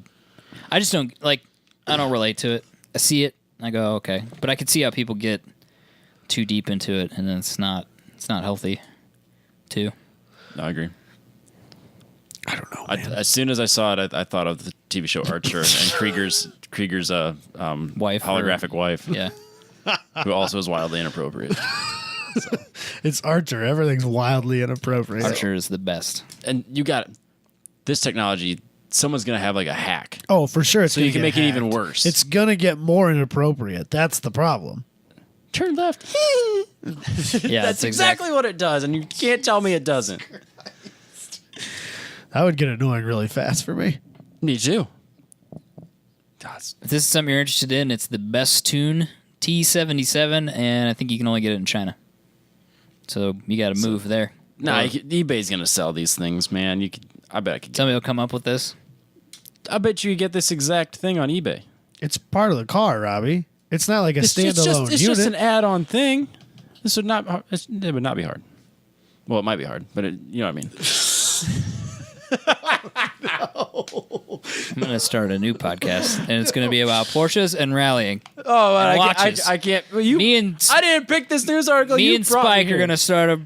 I just don't I don't relate to it. I see it, and I go okay, but I could see how people get too deep into it, and then it's not healthy, too. No, I agree. I don't know. Man. As soon as I saw it, I thought of the TV show Archer and Krieger's Wife, holographic wife, Yeah. who also is wildly inappropriate. It's Archer. Everything's wildly inappropriate. Archer is the best. And you got this technology. Someone's gonna have a hack, Oh, for sure. It's so you gonna can get make it even hacked. worse. It's gonna get more inappropriate. That's the problem. turn left. Yeah, That's exactly what it does, and you can't tell me it doesn't. That would get annoying really fast for me. Me too. God, If this is something you're interested in, it's the best tune T77, and I think you can only get it in China. So you got to move there. nah, Or eBay's gonna sell these things, man. I bet I could. somebody will come up with this. I bet you could get this exact thing on eBay. It's part of the car, Robbie. It's not like a standalone It's unit. just an add-on thing. This would not. It would not be hard. Well, it might be hard, but you know what I mean. I'm going to start a new podcast, and it's going to be about Porsches and rallying. Oh, And I watches. can't. Well, you. Me and I didn't pick this news article. me you and brought Spike here. are going to start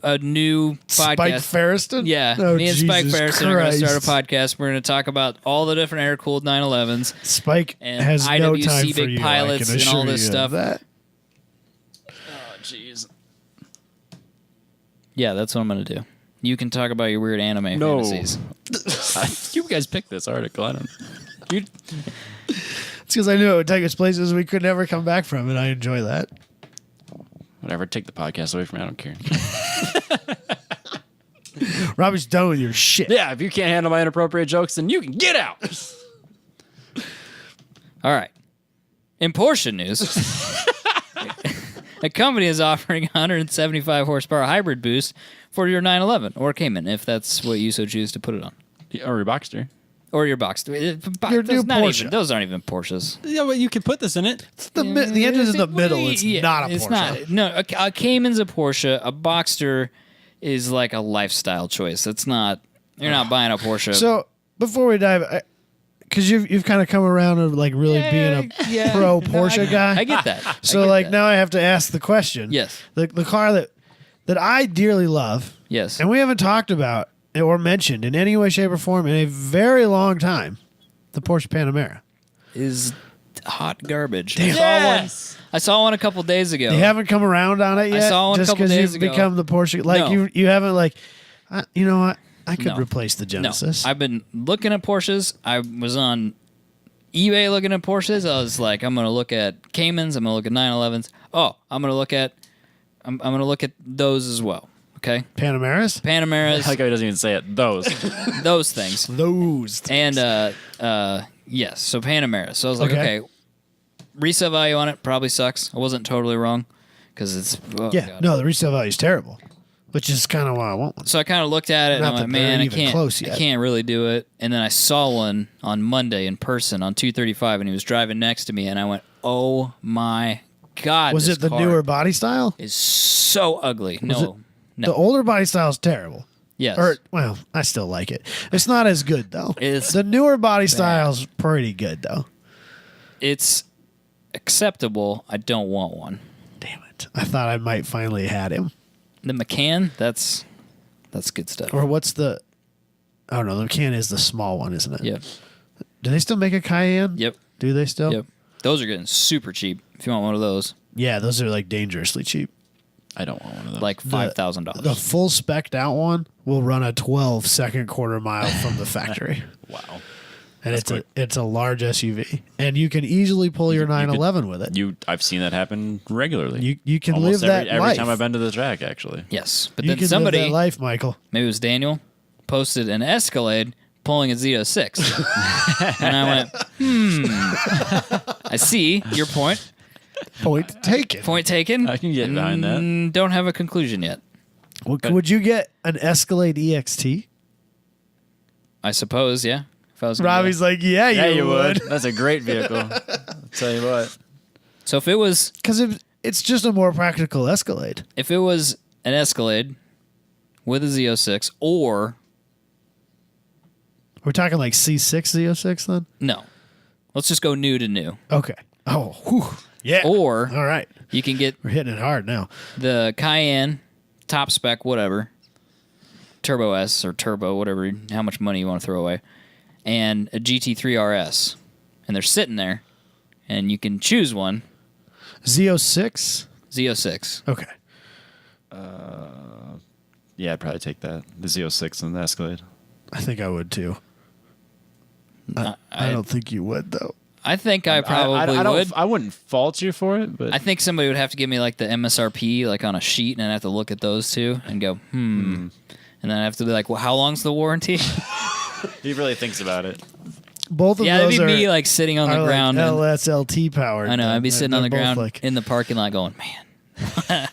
a new podcast. Spike Ferriston? Yeah, Oh, me and Spike Jesus Ferriston are going to start a Christ. podcast. We're going to talk about all the different air-cooled 911s Spike and has no IWC time for big you. pilots I can and all assure this you of stuff. That. Oh, jeez. Yeah, that's what I'm going to do. You can talk about your weird anime No. fantasies. You guys picked this article. I don't. You. It's because I knew it would take us places we could never come back from, and I enjoy that. Whatever. Take the podcast away from me. I don't care. Robbie's done with your shit. Yeah, if you can't handle my inappropriate jokes, then you can get out. All right. In Porsche news, a company is offering 175 horsepower hybrid boost for your 911 or Cayman, if that's what you so choose to put it on. Or your Boxster. Or your Boxster. Your new Porsche. Those aren't even Porsches. Yeah, well, you can put this in it. It's the engine's in the middle. It's Yeah, not a it's Porsche. Not, no, a Cayman's a Porsche. A Boxster is like a lifestyle choice. It's not. You're not buying a Porsche. So before we dive, because you've kind of come around to really being a pro Porsche guy. I get that. So now I have to ask the question. Yes. The car that I dearly love, Yes. and we haven't talked about or mentioned in any way, shape, or form in a very long time, the Porsche Panamera. Is hot garbage. Yes. I saw one a couple days ago. You haven't come around on it yet. saw one a just couple because days you've ago. become the Porsche. Like No. you haven't you know what? I could replace the Genesis. No, I've been looking at Porsches. I was on eBay looking at Porsches. I was like, I'm going to look at Caymans. I'm going to look at 911s. Oh, I'm going to look at those as well. Okay, Panameras. I like how he doesn't even say it. Those. those things. Those. And yes, so Panamera. So I was like, okay, resale value on it probably sucks. I wasn't totally wrong because it's God. No, the resale value is terrible, which is kind of why I want one. So I kind of looked at it and Not I'm like, that they're man, I even close can't, yet. I can't really do it. And then I saw one on Monday in person on 235, and he was driving next to me, and I went, oh my God, Was this it the car newer body style? is so ugly. No. The older body style is terrible. Yes. Or well, I still like it. It's not as good though. It's the newer body style's pretty good though. It's acceptable. I don't want one. Damn it! I thought I might finally had him. The Macan, that's good stuff. Or what's the? Oh no, the Macan is the small one, isn't it? Yep. Do they still make a Cayenne? Yep. Do they still? Yep. Those are getting super cheap. If you want one of those, Yeah, those are like dangerously cheap. I don't want one of those. like $5,000. The full spec'd out one will run a 12 second quarter mile from the factory. Wow. And That's it's a large SUV, and you can easily pull your 911 with it. I've seen that happen regularly. You can Almost live that every life. time I've been to the track, actually. Yes, but You then can somebody, live that life, Michael. maybe it was Daniel, posted an Escalade pulling a Z06, and I went, I see your point. Point taken. Point taken. I can get behind that. Don't have a conclusion yet. Would you get an Escalade EXT? I suppose, yeah. If I was gonna Robbie's go. like, yeah, you would. That's a great vehicle. I'll tell you what. So if it was Because it's just a more practical Escalade. an Escalade with a Z06, or We're talking like C6 Z06 then? no, let's just go new to new. Okay. Oh, whew. Yeah. Or All right. you can get We're hitting it hard now. the Cayenne, top spec, whatever, Turbo S or Turbo, whatever, how much money you want to throw away, and a GT3 RS. And they're sitting there, and you can choose one, Z06? Z06. Okay. Yeah, I'd probably take that. The Z06 and the Escalade. I think I would too. I don't think you would though. I think I probably I would. I wouldn't fault you for it, but I think somebody would have to give me like the MSRP like on a sheet, and I'd have to look at those two and go, And then I have to be like, well, how long's the warranty? he really thinks about it. Both of Yeah, that'd those be are, me like sitting on the are ground. like and- LSLT powered. I know, I'd be sitting on the They're both ground like- in the parking lot going, man,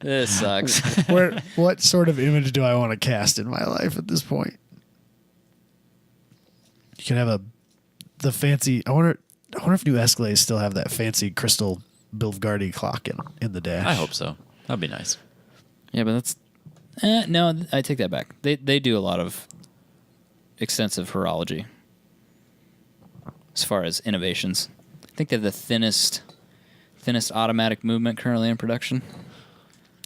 this sucks. what sort of image do I want to cast in my life at this point? You can have the fancy. I wonder if new Escalades still have that fancy crystal Bilfgardi clock in the dash. I hope so. That'd be nice. Yeah, but that's no, I take that back. They do a lot of extensive horology as far as innovations. I think they have the thinnest automatic movement currently in production.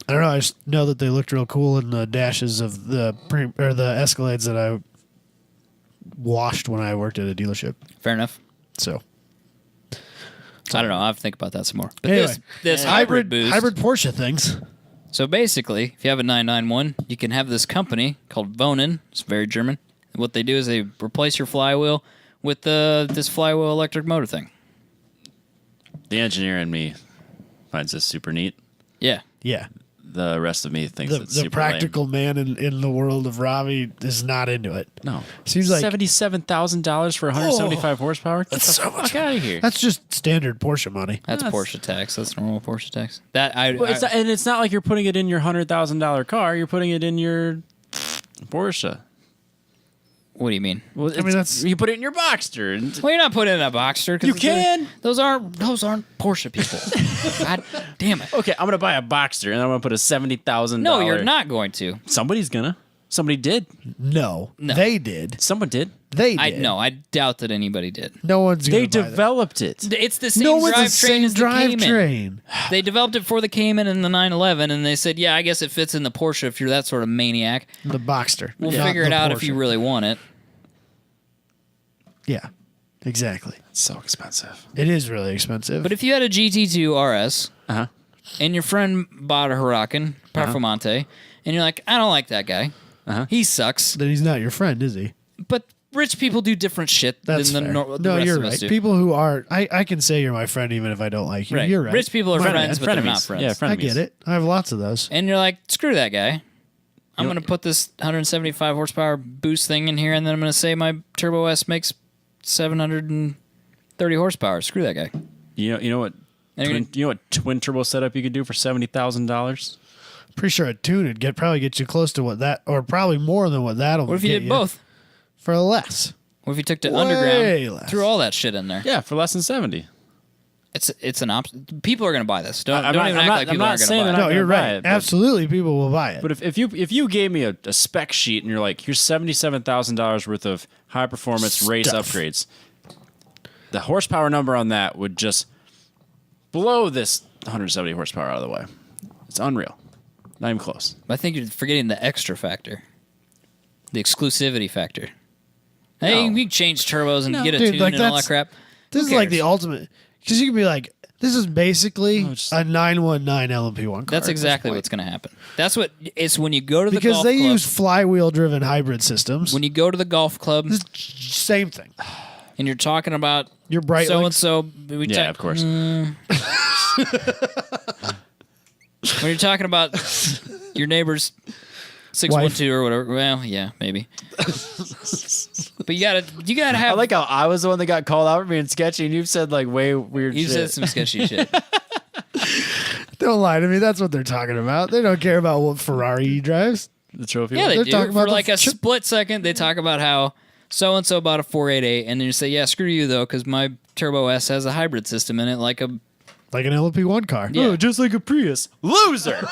I don't know. I just know that they looked real cool in the dashes of the Escalades that I washed when I worked at a dealership. Fair enough. So I don't know. I'll have to think about that some more. But anyway, this hybrid boost. hybrid Porsche things. So basically, if you have a 991, you can have this company called Vonen. It's very German. And what they do is they replace your flywheel with this flywheel electric motor thing. The engineer in me finds this super neat. Yeah. Yeah. The rest of me thinks it's The super practical man in the world of Robbie is not into it. lame. No. Seems like $77,000 for 175 horsepower? Get the so fuck out of here. that's just standard Porsche money. That's Porsche tax. That's normal Porsche tax. That I, Well, it's I not, and it's not like you're putting it in your $100,000 car. You're putting it in your Porsche. what do you mean? Well, that's- you put it in your Boxster. And Well, you're not putting it in a Boxster. 'cause You can. Those aren't Porsche people. God damn it. okay, I'm gonna buy a Boxster and I'm gonna put a $70,000. No, you're not going to. Somebody's gonna. Somebody did. No, No. they did. Someone did. They I did. no, I doubt that anybody did. No one's They gonna buy that. developed it. It's the same No one's the drivetrain same as the Cayman. drivetrain. They developed it for the Cayman and the 911, and they said, yeah, I guess it fits in the Porsche if you're that sort of maniac. The Boxster. We'll not figure the it out Porsche. if you really want it. Yeah, exactly. It's so expensive. It is really expensive. But if you had a GT2 RS Uh huh. and your friend bought a Huracan Performante, and you're like, I don't like that guy, He sucks. Then he's not your friend, is he? But rich people do different shit That's than fair. the No, rest you're of us right. do. People who are, I can say you're my friend even if I don't like you. Right. You're right. Rich people are My friends, bad. but they're not friends. Yeah, I frenemies. get it. I have lots of those. And you're like, screw that guy. I'm going to put this 175 horsepower boost thing in here, and then I'm going to say my Turbo S makes 730 horsepower. Screw that guy. You know what? And You know what twin turbo setup you could do for $70,000? Pretty sure a tune would probably get you close to what that, or probably more than what that'll. What if you get did both? for less? What if you took to Way underground, less. threw all that shit in there? Yeah, for less than 70. It's an option. People are going to buy this. Don't I'm even not- act I'm not- like I'm people not aren't going saying to buy they're it. not No, you're gonna buy right. it, but- Absolutely, people will buy it. But if you gave me a spec sheet and you're like, here's $77,000 worth of high performance race Stuff. upgrades, the horsepower number on that would just blow this 170 horsepower out of the way. It's unreal. Not even close. I think you're forgetting the extra factor, the exclusivity factor. Hey, No. we can change turbos and get a Dude, tune like and all that that's- crap. This Who is like cares? the ultimate, because you can be like, this is basically just- a 919 LMP1 car. That's exactly what's going to happen. That's what it's when you go to the because golf they club. use flywheel driven hybrid systems. When you go to the golf club Same thing. and you're talking about Your bright so and links. so, Yeah, of course. when you're talking about your neighbor's 612 or whatever. Well, yeah, maybe. But you gotta have. I like how I was the one that got called out for being sketchy, and you've said like way weird you shit. said some sketchy shit. Don't lie to me. That's what they're talking about. They don't care about what Ferrari he drives. The trophy. Yeah, one. they They're do. talking For about like the a split second, they talk about how so and so bought a 488, and then you say, "Yeah, screw you though, because my Turbo S has a hybrid system in it, like a Like an LMP1 car. Yeah. Oh, just like a Prius. Loser.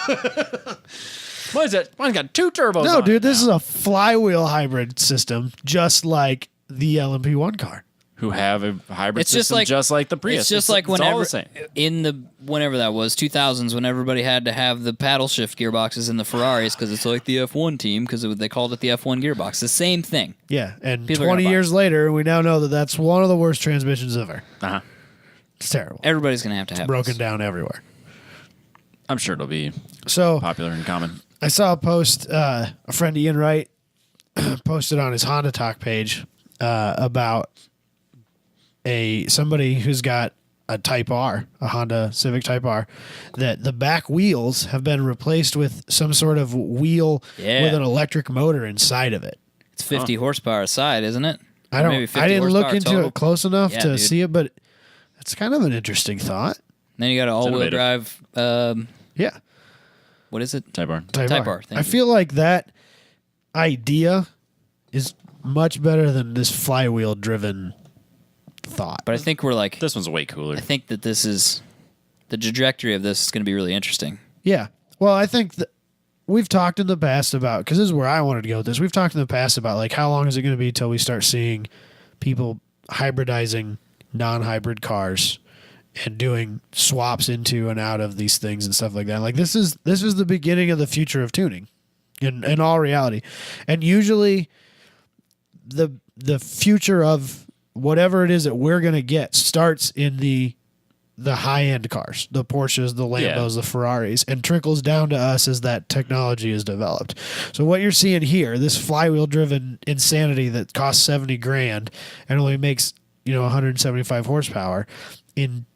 Mine's got two turbos. No, on dude, it this now. is a flywheel hybrid system, just like the LMP1 car. Who have a hybrid It's just system like just like the Prius. It's just like it's all whenever the same. in the whenever that was 2000s when everybody had to have the paddle shift gearboxes in the Ferraris because it's like the F1 team because they called it the F1 gearbox. The same thing. Yeah, and People are 20 gonna buy years later, we now know that that's one of the worst transmissions ever. Uh-huh. It's terrible. Everybody's gonna have to have Broken this. down everywhere. I'm sure it'll be So popular and common. I saw a post, a friend Ian Wright posted on his Honda Talk page about somebody who's got a Type R, a Honda Civic Type R, that the back wheels have been replaced with some sort of wheel Yeah. with an electric motor inside of it. It's 50 horsepower side, isn't it? I Or don't. maybe 50 I didn't look horsepower into total. it close enough Yeah, to dude. see it, but it's kind of an interesting thought. Then you got an all-wheel innovative. drive. Yeah, What is it? Type R. Type R, thank I you. feel like that idea is much better than this flywheel driven thought. But I think we're like. This one's way cooler. I think that this is the trajectory of this is going to be really interesting. Yeah. Well, I think that we've talked in the past about, because this is where I wanted to go with this. We've talked in the past about like how long is it going to be till we start seeing people hybridizing non-hybrid cars and doing swaps into and out of these things and stuff like that. Like this is the beginning of the future of tuning in all reality. And usually the future of whatever it is that we're going to get starts in the high-end cars, the Porsches, the Lambos, the Ferraris, and trickles down to us as that technology is developed. So what you're seeing here, this flywheel-driven insanity that costs $70,000 and only makes 175 horsepower, in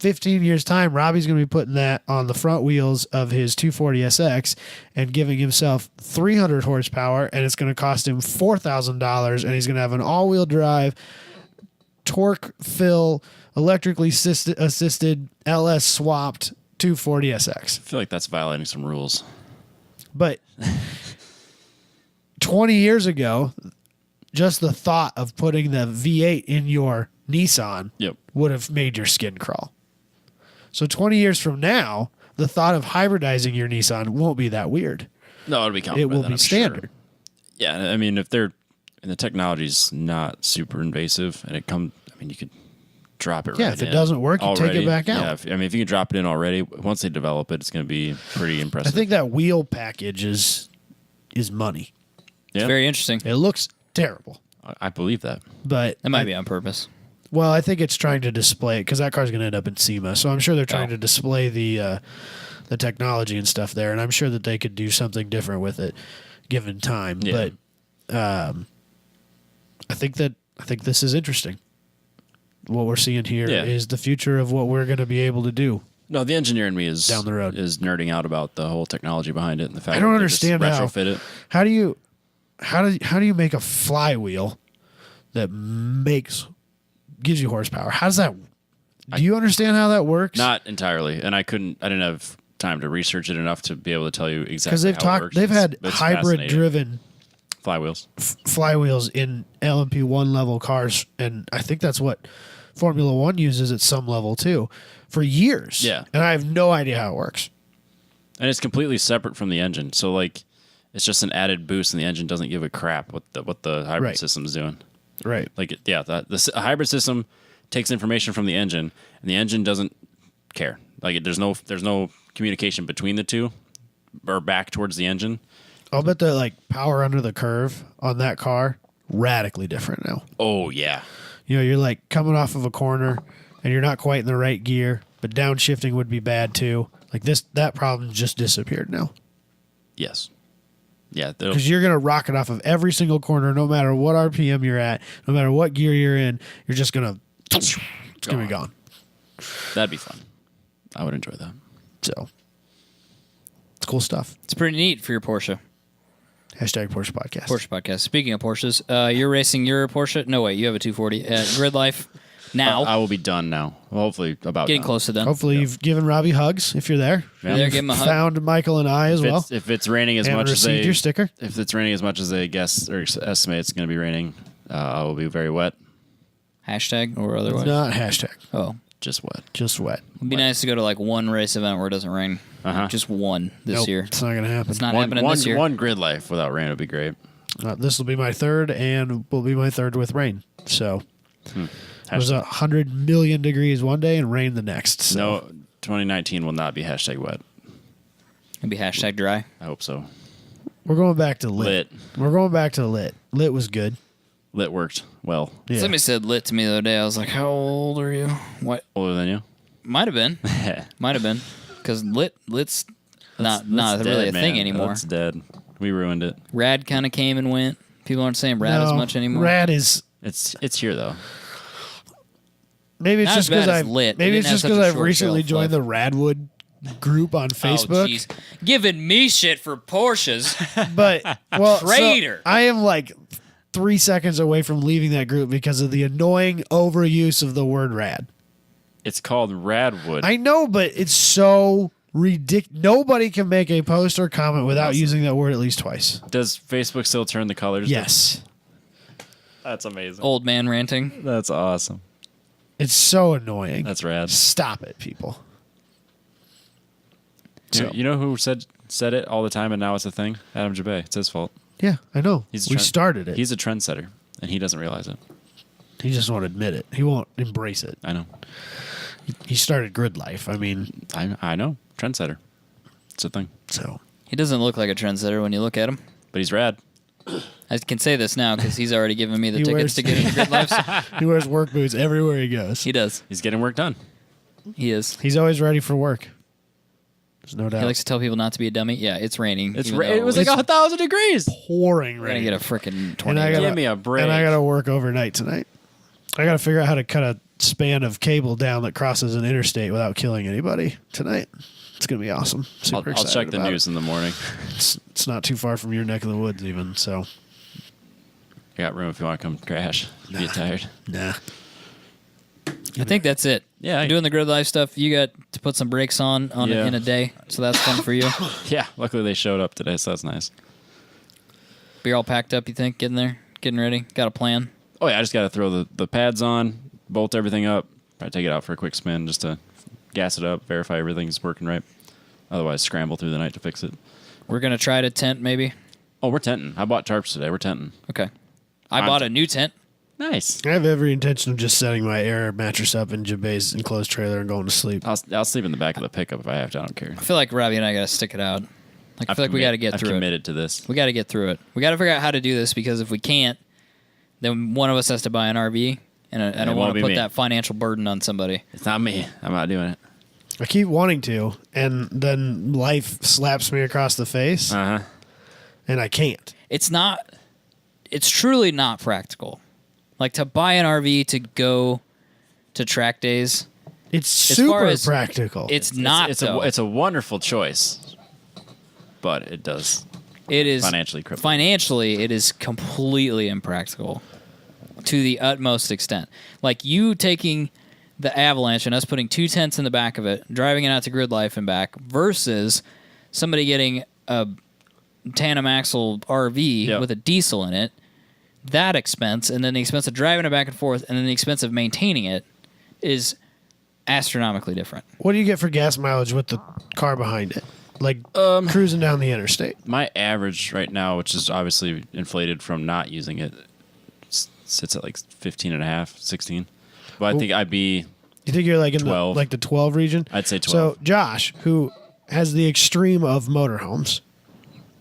15 years' time, Robbie's going to be putting that on the front wheels of his 240SX and giving himself 300 horsepower, and it's going to cost him $4,000, and he's going to have an all-wheel drive, torque fill, electrically assisted LS swapped 240SX. I feel like that's violating some rules. But 20 years ago, just the thought of putting the V8 in your Nissan Yep. would have made your skin crawl. So 20 years from now, the thought of hybridizing your Nissan won't be that weird. No, it'll be common. It by will then, be I'm standard. Sure. Yeah, I mean, if they're and the technology's not super invasive, and you could drop it. Yeah, right if it in doesn't work, you take it already. back out. Yeah, if you can drop it in already, once they develop it, it's going to be pretty I impressive. think that wheel package is money. yeah, It's very interesting. It looks terrible, I believe that. but That might be on purpose. well, I think it's trying to display it because that car's going to end up in SEMA. So I'm sure they're trying to display the technology and stuff there, and I'm sure that they could do something different with it. given time. Yeah. But I think this is interesting. What we're seeing here is the future of what we're going to be able to do. No, the engineer in me is down the road is nerding out about the whole technology behind it and the fact I don't that understand just how retrofit it. How do you make a flywheel that gives you horsepower? How does that? Do you understand how that works? Not entirely, and I didn't have time to research it enough to be able to tell you exactly because they've had hybrid driven flywheels flywheels in LMP1 level cars, and I think that's what Formula One uses at some level too for years. Yeah, and I have no idea how it works. And it's completely separate from the engine, so like it's just an added boost, and the engine doesn't give a crap what the hybrid system's doing. Right. Like the hybrid system takes information from the engine, and the engine doesn't care. Like there's no communication between the two, or back towards the engine. I'll bet the power under the curve on that car radically different now. Oh yeah. You know, you're like coming off of a corner and you're not quite in the right gear, but downshifting would be bad too. Like that problem just disappeared now. Yes. Yeah. Because you're going to rock it off of every single corner, no matter what RPM you're at, no matter what gear you're in, you're just going to, it's going to be gone. That'd be fun. I would enjoy that. So, it's cool stuff. It's pretty neat for your Porsche. Hashtag Porsche Podcast. Porsche Podcast. Speaking of Porsches, you're racing your Porsche? No, wait, you have a 240 at Grid Life now. I will be done now. Well, hopefully about Getting done. close to done. Hopefully you've given Robbie hugs if you're there. Yeah. There, give him a hug. Found Michael and I as well. If it's raining as And much as received your sticker. If it's raining as much as they guess or estimate it's going to be raining, I will be very wet. Hashtag or otherwise? Not hashtag. Oh. Just wet. Just wet. It'd be nice to go to one race event where it doesn't rain. Uh-huh. Just one this Nope, year. It's not going to happen. It's not happening this year. One Grid Life without rain would be great. This will be my third, and will be my third with rain. So there's 100 million degrees one day and rain the next. So. No, 2019 will not be hashtag wet. It'd be hashtag dry. I hope so. We're going back to lit. Lit. We're going back to lit. Lit was good. Lit worked well. Yeah. Somebody said lit to me the other day. I was like, how old are you? What? Older than you? Might have been. Might have been. Because lit's not That's really dead, a man. thing anymore. That's dead. We ruined it. Rad kind of came and went. People aren't saying rad as much anymore. Rad is It's here though. maybe it's Not just as bad because as I've lit. It maybe didn't it's have just such because a I've short recently shelf joined life. the Radwood group on Oh, Facebook. jeez. Giving me shit for Porsches. But well, Traitor. so I am like 3 seconds away from leaving that group because of the annoying overuse of the word rad. It's called Radwood. I know, but it's so ridiculous. Nobody can make a post or comment without using that word at least twice. Does Facebook still turn the colors? Yes. That's amazing. Old man ranting. That's awesome. It's so annoying. That's rad. Stop it, people. So, You know who said it all the time and now it's a thing? Adam Jabay. It's his fault. yeah, I know. He's a We trend- started it. He's a trendsetter and he doesn't realize it. He just won't admit it. He won't embrace it. I know. He started Grid Life. I mean, I know. Trendsetter. It's a thing. so He doesn't look like a trendsetter when you look at him. But he's rad. I can say this now because he's already given me the He tickets wears- to get into Grid Lives. he wears work boots everywhere he goes. He does. He's getting work done. He is. He's always ready for work. There's no doubt. He likes to tell people not to be a dummy. Yeah, it's raining. It even was though like 1,000 degrees. pouring we're gonna rain. get a freaking And I tornado. gotta- Give me a break. And I got to work overnight tonight. I got to figure out how to cut a span of cable down that crosses an interstate without killing anybody tonight. It's going to be awesome. Super I'll excited check the about news in the morning. it. It's not too far from your neck of the woods even, so I got room if you want to come crash. You get tired. nah. I think that's it. Yeah, I'm doing the Grid Life stuff. You got to put some brakes on Yeah. in a day, so that's fun for you. Yeah, luckily they showed up today, so that's nice. But you're all packed up, you think? Getting there? Getting ready? Got a plan? Oh, yeah, I just got to throw the pads on, bolt everything up, probably take it out for a quick spin just to gas it up, verify everything's working right. Otherwise, scramble through the night to fix it. We're going to try to tent, maybe? Oh, we're tenting. I bought tarps today. We're tenting. Okay. I bought a new tent. Nice. I have every intention of just setting my air mattress up in Jabay's enclosed trailer and going to sleep. I'll sleep in the back of the pickup if I have to. I don't care. I feel like Robbie and I got to stick it out. Like, I feel like we got to get I've through it. committed to this. We got to get through it. We got to figure out how to do this because if we can't, then one of us has to buy an RV, and I don't won't want to be put me. that financial burden on somebody. It's not me. I'm not doing it. I keep wanting to, and then life slaps me across the face, Uh-huh. and I can't. It's truly not practical. Like to buy an RV to go to track days. It's super practical. It's not. It's a wonderful choice, but it is financially crippled. Financially, it is completely impractical to the utmost extent. Like you taking the Avalanche and us putting 2 tents in the back of it, driving it out to Grid Life and back, versus somebody getting a tandem axle RV with a diesel in it. That expense, and then the expense of driving it back and forth, and then the expense of maintaining it is astronomically different. What do you get for gas mileage with the car behind it? Like cruising down the interstate. My average right now, which is obviously inflated from not using it, sits at like 15 and a half, 16. But I think I'd be. You think you're like in 12. the 12 region? I'd say 12. So Josh, who has the extreme of motorhomes,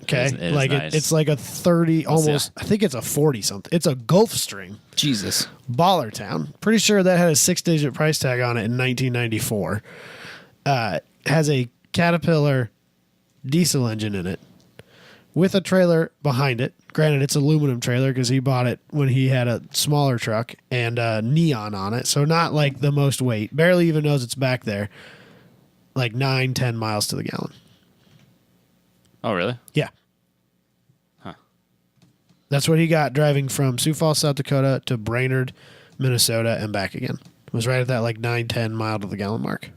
okay, it is like nice. it's like a 30, almost. I think it's a 40 something. It's a Gulfstream. Jesus. Baller Town. Pretty sure that had a 6-digit price tag on it in 1994. Has a Caterpillar diesel engine in it with a trailer behind it. Granted, it's aluminum trailer because he bought it when he had a smaller truck, and neon on it. So not like the most weight. Barely even knows it's back there. Like 9-10 miles to the gallon. Oh, really? Yeah. Huh. That's what he got driving from Sioux Falls, South Dakota to Brainerd, Minnesota, and back again. It was right at that like 9-10 mile to the gallon mark.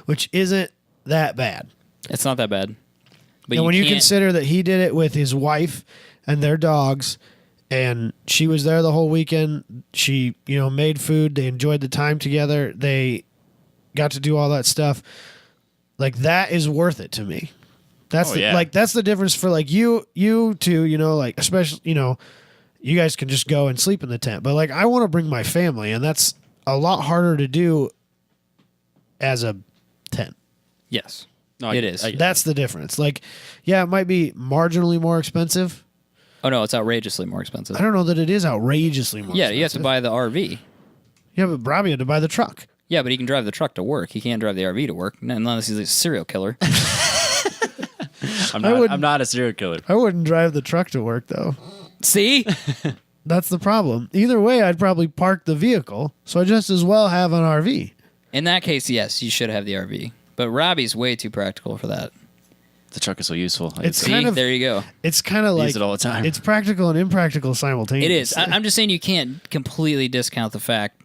Which isn't that bad. It's not that bad. But and when you consider that he did it with his wife and their dogs, and she was there the whole weekend, she, made food, they enjoyed the time together, they got to do all that stuff. Like that is worth it to me. That's that's the difference for like you two, like especially, you guys can just go and sleep in the tent, but like I want to bring my family, and that's a lot harder to do as a tent. Yes. No, it is. That's the difference. Like, yeah, it might be marginally more expensive. Oh no, it's outrageously more expensive. I don't know that it is outrageously more expensive. You have to buy the RV. Yeah, but Robbie had to buy the truck. Yeah, but he can drive the truck to work. He can't drive the RV to work unless he's a serial killer. I'm not a serial killer. I wouldn't drive the truck to work, though. See? That's the problem. Either way, I'd probably park the vehicle, so I just as well have an RV. In that case, yes, you should have the RV. But Robbie's way too practical for that. The truck is so useful. There you go. It's kind of like use it all the time. It's practical and impractical simultaneously. It is. I'm just saying you can't completely discount the fact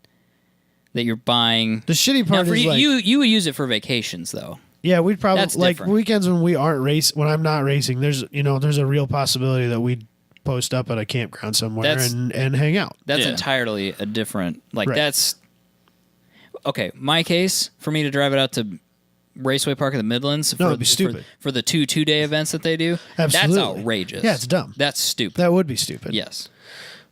that you're buying. The shitty part is you would use it for vacations though. Yeah, we'd probably That's like different. weekends when when I'm not racing. There's a real possibility that we'd post up at a campground somewhere and hang out. That's entirely a different. Like Right. that's okay. My case for me to drive it out to Raceway Park in the Midlands. It'd be stupid for the 2-day events that they do. Absolutely. That's outrageous. Yeah, it's dumb. That's stupid. That would be stupid. Yes.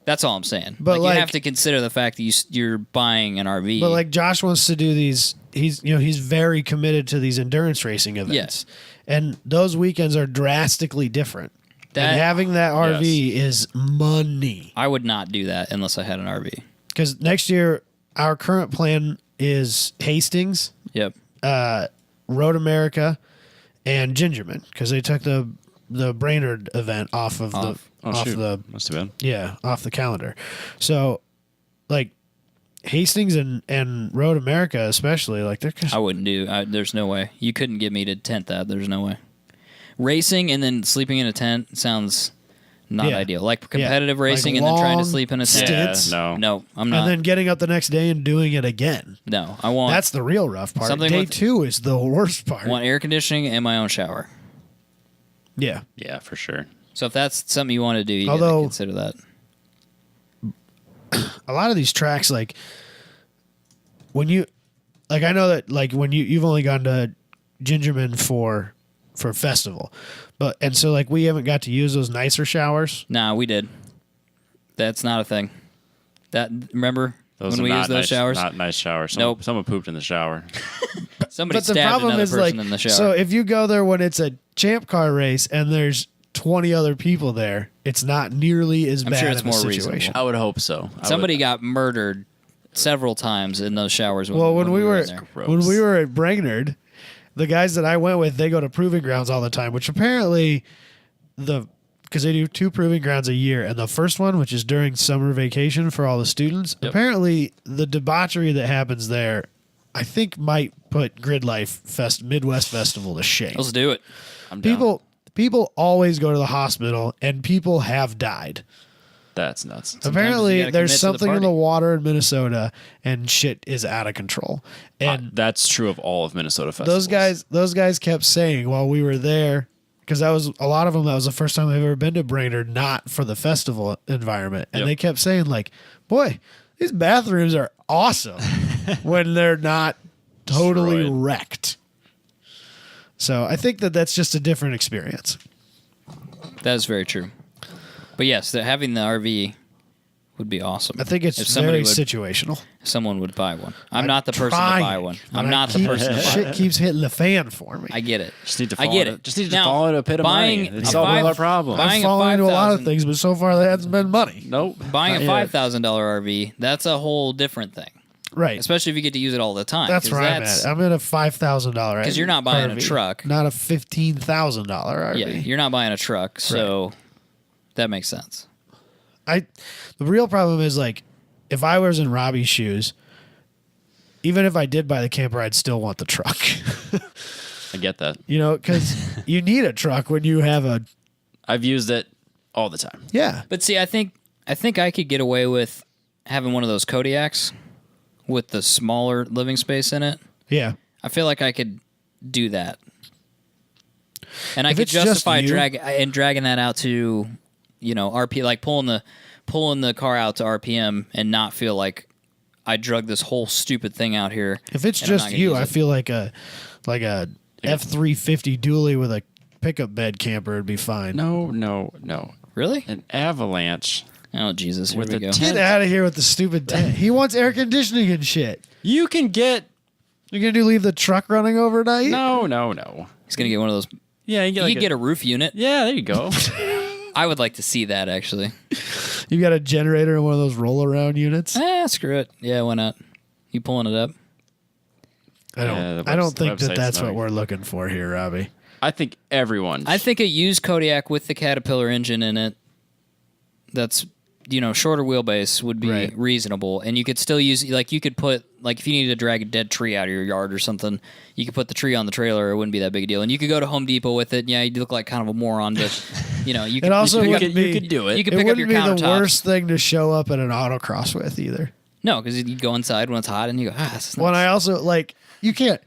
That's all I'm saying. But you have to consider the fact that you're buying an RV. But like Josh wants to do these, he's very committed to these endurance racing events. Yes. And those weekends are drastically different. And having that RV is money. I would not do that unless I had an RV. Because next year, our current plan is Hastings, Yep. Road America, and Gingerman, because they took the Brainerd event off of the Must have been. Yeah, off the calendar. So, like, Hastings and Road America especially, like, they're just... I wouldn't do. There's no way. You couldn't get me to tent that. There's no way. Racing and then sleeping in a tent sounds not ideal. Like competitive racing like and then trying to long sleep in a tent. stints. No, I'm not. And then getting up the next day and doing it again. No, I want... That's the real rough part. Something Day with- 2 is the worst part. I want air conditioning and my own shower. Yeah. Yeah, for sure. So if that's something you want to do, you got Although- to consider that. A lot of these tracks, like, when you... Like, I know that, like, when you've only gone to Gingerman for festival. And so, like, we haven't got to use those nicer showers. Nah, we did. That's not a thing. Remember Those when are we not used those nice, showers? Not nice showers. Nope. Someone pooped in the shower. Somebody But the stabbed problem another is, person like, in the shower. so if you go there when it's a champ car race and there's 20 other people there, it's not nearly as bad sure it's of a more situation. reasonable. I would hope so. Somebody got murdered several times in those showers. When we were in there. when we were at Brainerd, the guys that I went with, they go to proving grounds all the time, which apparently because they do 2 proving grounds a year, and the first one, which is during summer vacation for all the students, apparently the debauchery that happens there, I think might put Grid Life Midwest Festival to shame. Let's do it. I'm down. People always go to the hospital, and people have died. That's nuts. Apparently, you gotta there's commit to the something in party. the water in Minnesota, and shit is out of control. And That's true of all of Minnesota festivals. those guys kept saying while we were there, because that was a lot of them. That was the first time I've ever been to Brainerd, not for the festival environment, and they kept saying like, "Boy, these bathrooms are awesome," when they're not totally Destroyed. wrecked. So I think that's just a different experience. That is very true. But yes, having the RV would be awesome. I think it's if somebody very would, situational. someone would buy one. I'm not the person to Trying, buy one. but I'm not the keep- person to buy Shit one. keeps hitting the fan for me. I get it. Just need to I fall get into- it. just need to Now, fall into a pit of buying money. It's a solved all five- our problems. buying I've fallen into a lot of 5,000 things, but so far that hasn't been money. Nope. Buying Not a yet. $5,000 RV, that's a whole different thing. Right. Especially if you get to use it all the time. That's where I'm at. I'm in a $5,000 'Cause you're not buying a RV, truck. not a $15,000 RV. Yeah, you're not buying a truck, so that makes sense. The real problem is like, if I was in Robbie's shoes, even if I did buy the camper, I'd still want the truck. I get that. You know, because you need a truck when you have a I've used it all the time. yeah. But see, I think I could get away with having one of those Kodiaks with the smaller living space in it. Yeah. I feel like I could do that. And I If could it's just justify you- dragging that out to, RP, like pulling the car out to RPM and not feel like I drug this whole stupid thing out here. If it's and I'm not just gonna you, use I it. feel like a F-350 dually with a pickup bed camper would be fine. No. Really? An Avalanche. Oh Jesus! Here With we a go. tent. Get out of here with the stupid tent. He wants air conditioning and shit. You can get You're gonna leave the truck running overnight? no. He's gonna get one of those. Yeah, you get You get a roof unit. Yeah, there you go. I would like to see that actually. You got a generator in one of those roll around units? Screw it. Yeah, why not? You pulling it up? I Yeah, don't think website's that's what annoying. we're looking for here, Robbie. I think everyone. I think a used Kodiak with the Caterpillar engine in it. That's shorter wheelbase would be Right. reasonable, and you could still use you could put if you needed to drag a dead tree out of your yard or something, you could put the tree on the trailer. It wouldn't be that big a deal, and you could go to Home Depot with it. Yeah, you look like kind of a moron, but you could. It also you wouldn't could, be- you could do it. you could It pick up wouldn't your be the countertops. worst thing to show up at an autocross with either. No, because you go inside when it's hot, and you go, this is When nice. I also you can't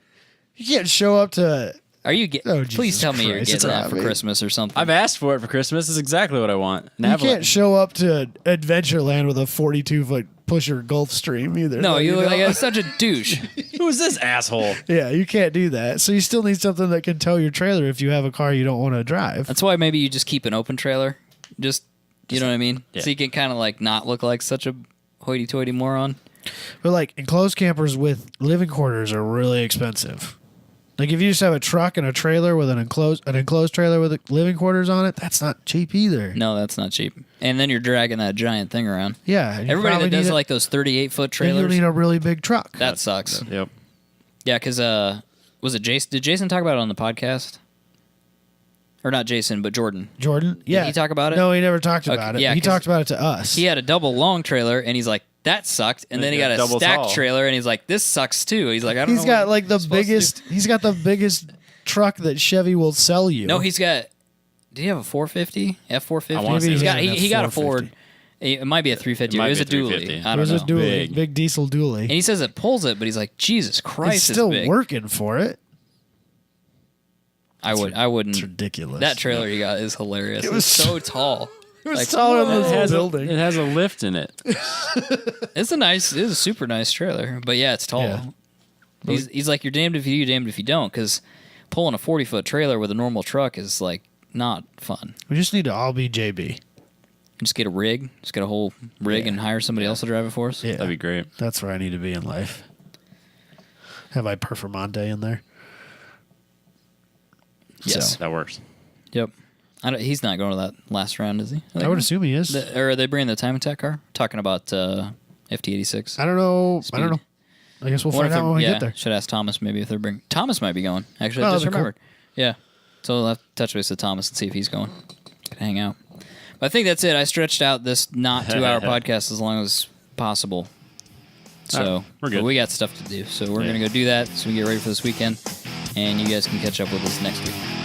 show up to Are you Oh, please Jesus tell me you're Christ, getting that for Robbie. Christmas or something. I've asked for it for Christmas. This is exactly what I want. An you Avalanche. can't show up to Adventureland with a 42-foot pusher Gulfstream either. no, you look know? like such a douche. Who's this asshole? Yeah, you can't do that. So you still need something that can tow your trailer if you have a car you don't want to drive. That's why maybe you just keep an open trailer. Just you know what I mean? Yeah. So you can kind of not look like such a hoity-toity moron. But enclosed campers with living quarters are really expensive. Like if you just have a truck and a trailer with an enclosed trailer with living quarters on it, that's not cheap either. No, that's not cheap. And then you're dragging that giant thing around. Yeah, and you Everybody probably that does need those 38-foot then you'll trailers, need a really big truck. that sucks. Yep. Yeah, because was it Jason? Did Jason talk about it on the podcast? Or not Jason, but Jordan. Jordan, yeah, he talk about it? No, he never talked Okay, about it. yeah, He 'cause talked about it to us. He had a double long trailer, and he's like, that sucked. And then he got a double stacked tall. trailer, and he's like, this sucks too. He's like, I don't know. He's got what the I'm supposed to do. biggest. He's got the biggest truck that Chevy will sell you. No, he's got. Did he have a 450? F450? I wanna say He's he got. had an He got a F450. Ford. It might be a 350. It might It was be a a dually. 350. I it don't was know. a dually, Big. big diesel dually. And he says it pulls it, but he's like, Jesus Christ, He's still it's big. working for it. I wouldn't. It's ridiculous. That trailer you got is hilarious. It was It's so tall. It was Like, taller than It this has, building. it has a lift in it. It's a super nice trailer, but yeah, it's tall. Yeah. He's like, you're damned if you do, you're damned if you don't, because pulling a 40-foot trailer with a normal truck is not fun. We just need to all be JB. Just get a rig, just get a whole rig, Yeah. and hire somebody else to drive it for us. Yeah, That'd be great. that's where I need to be in life. Have I Performante in there? Yes. That works. Yep. He's not going to that last round, is he? I would assume he is. Or are they bringing the time attack car? Talking about FT86. I don't know. Speed. I don't know. I guess we'll Wonder find if out when we they're- get there. Should ask Thomas maybe if they're bringing. Thomas might be going. Actually, Oh, I just that'd be cool. remembered. Yeah. So we'll have to touch base with Thomas and see if he's going. could hang out. But I think that's it. I stretched out this not 2-hour podcast as long as possible. So we're good. But we got stuff to do. So we're going to go do that so we can get ready for this weekend. And you guys can catch up with us next week.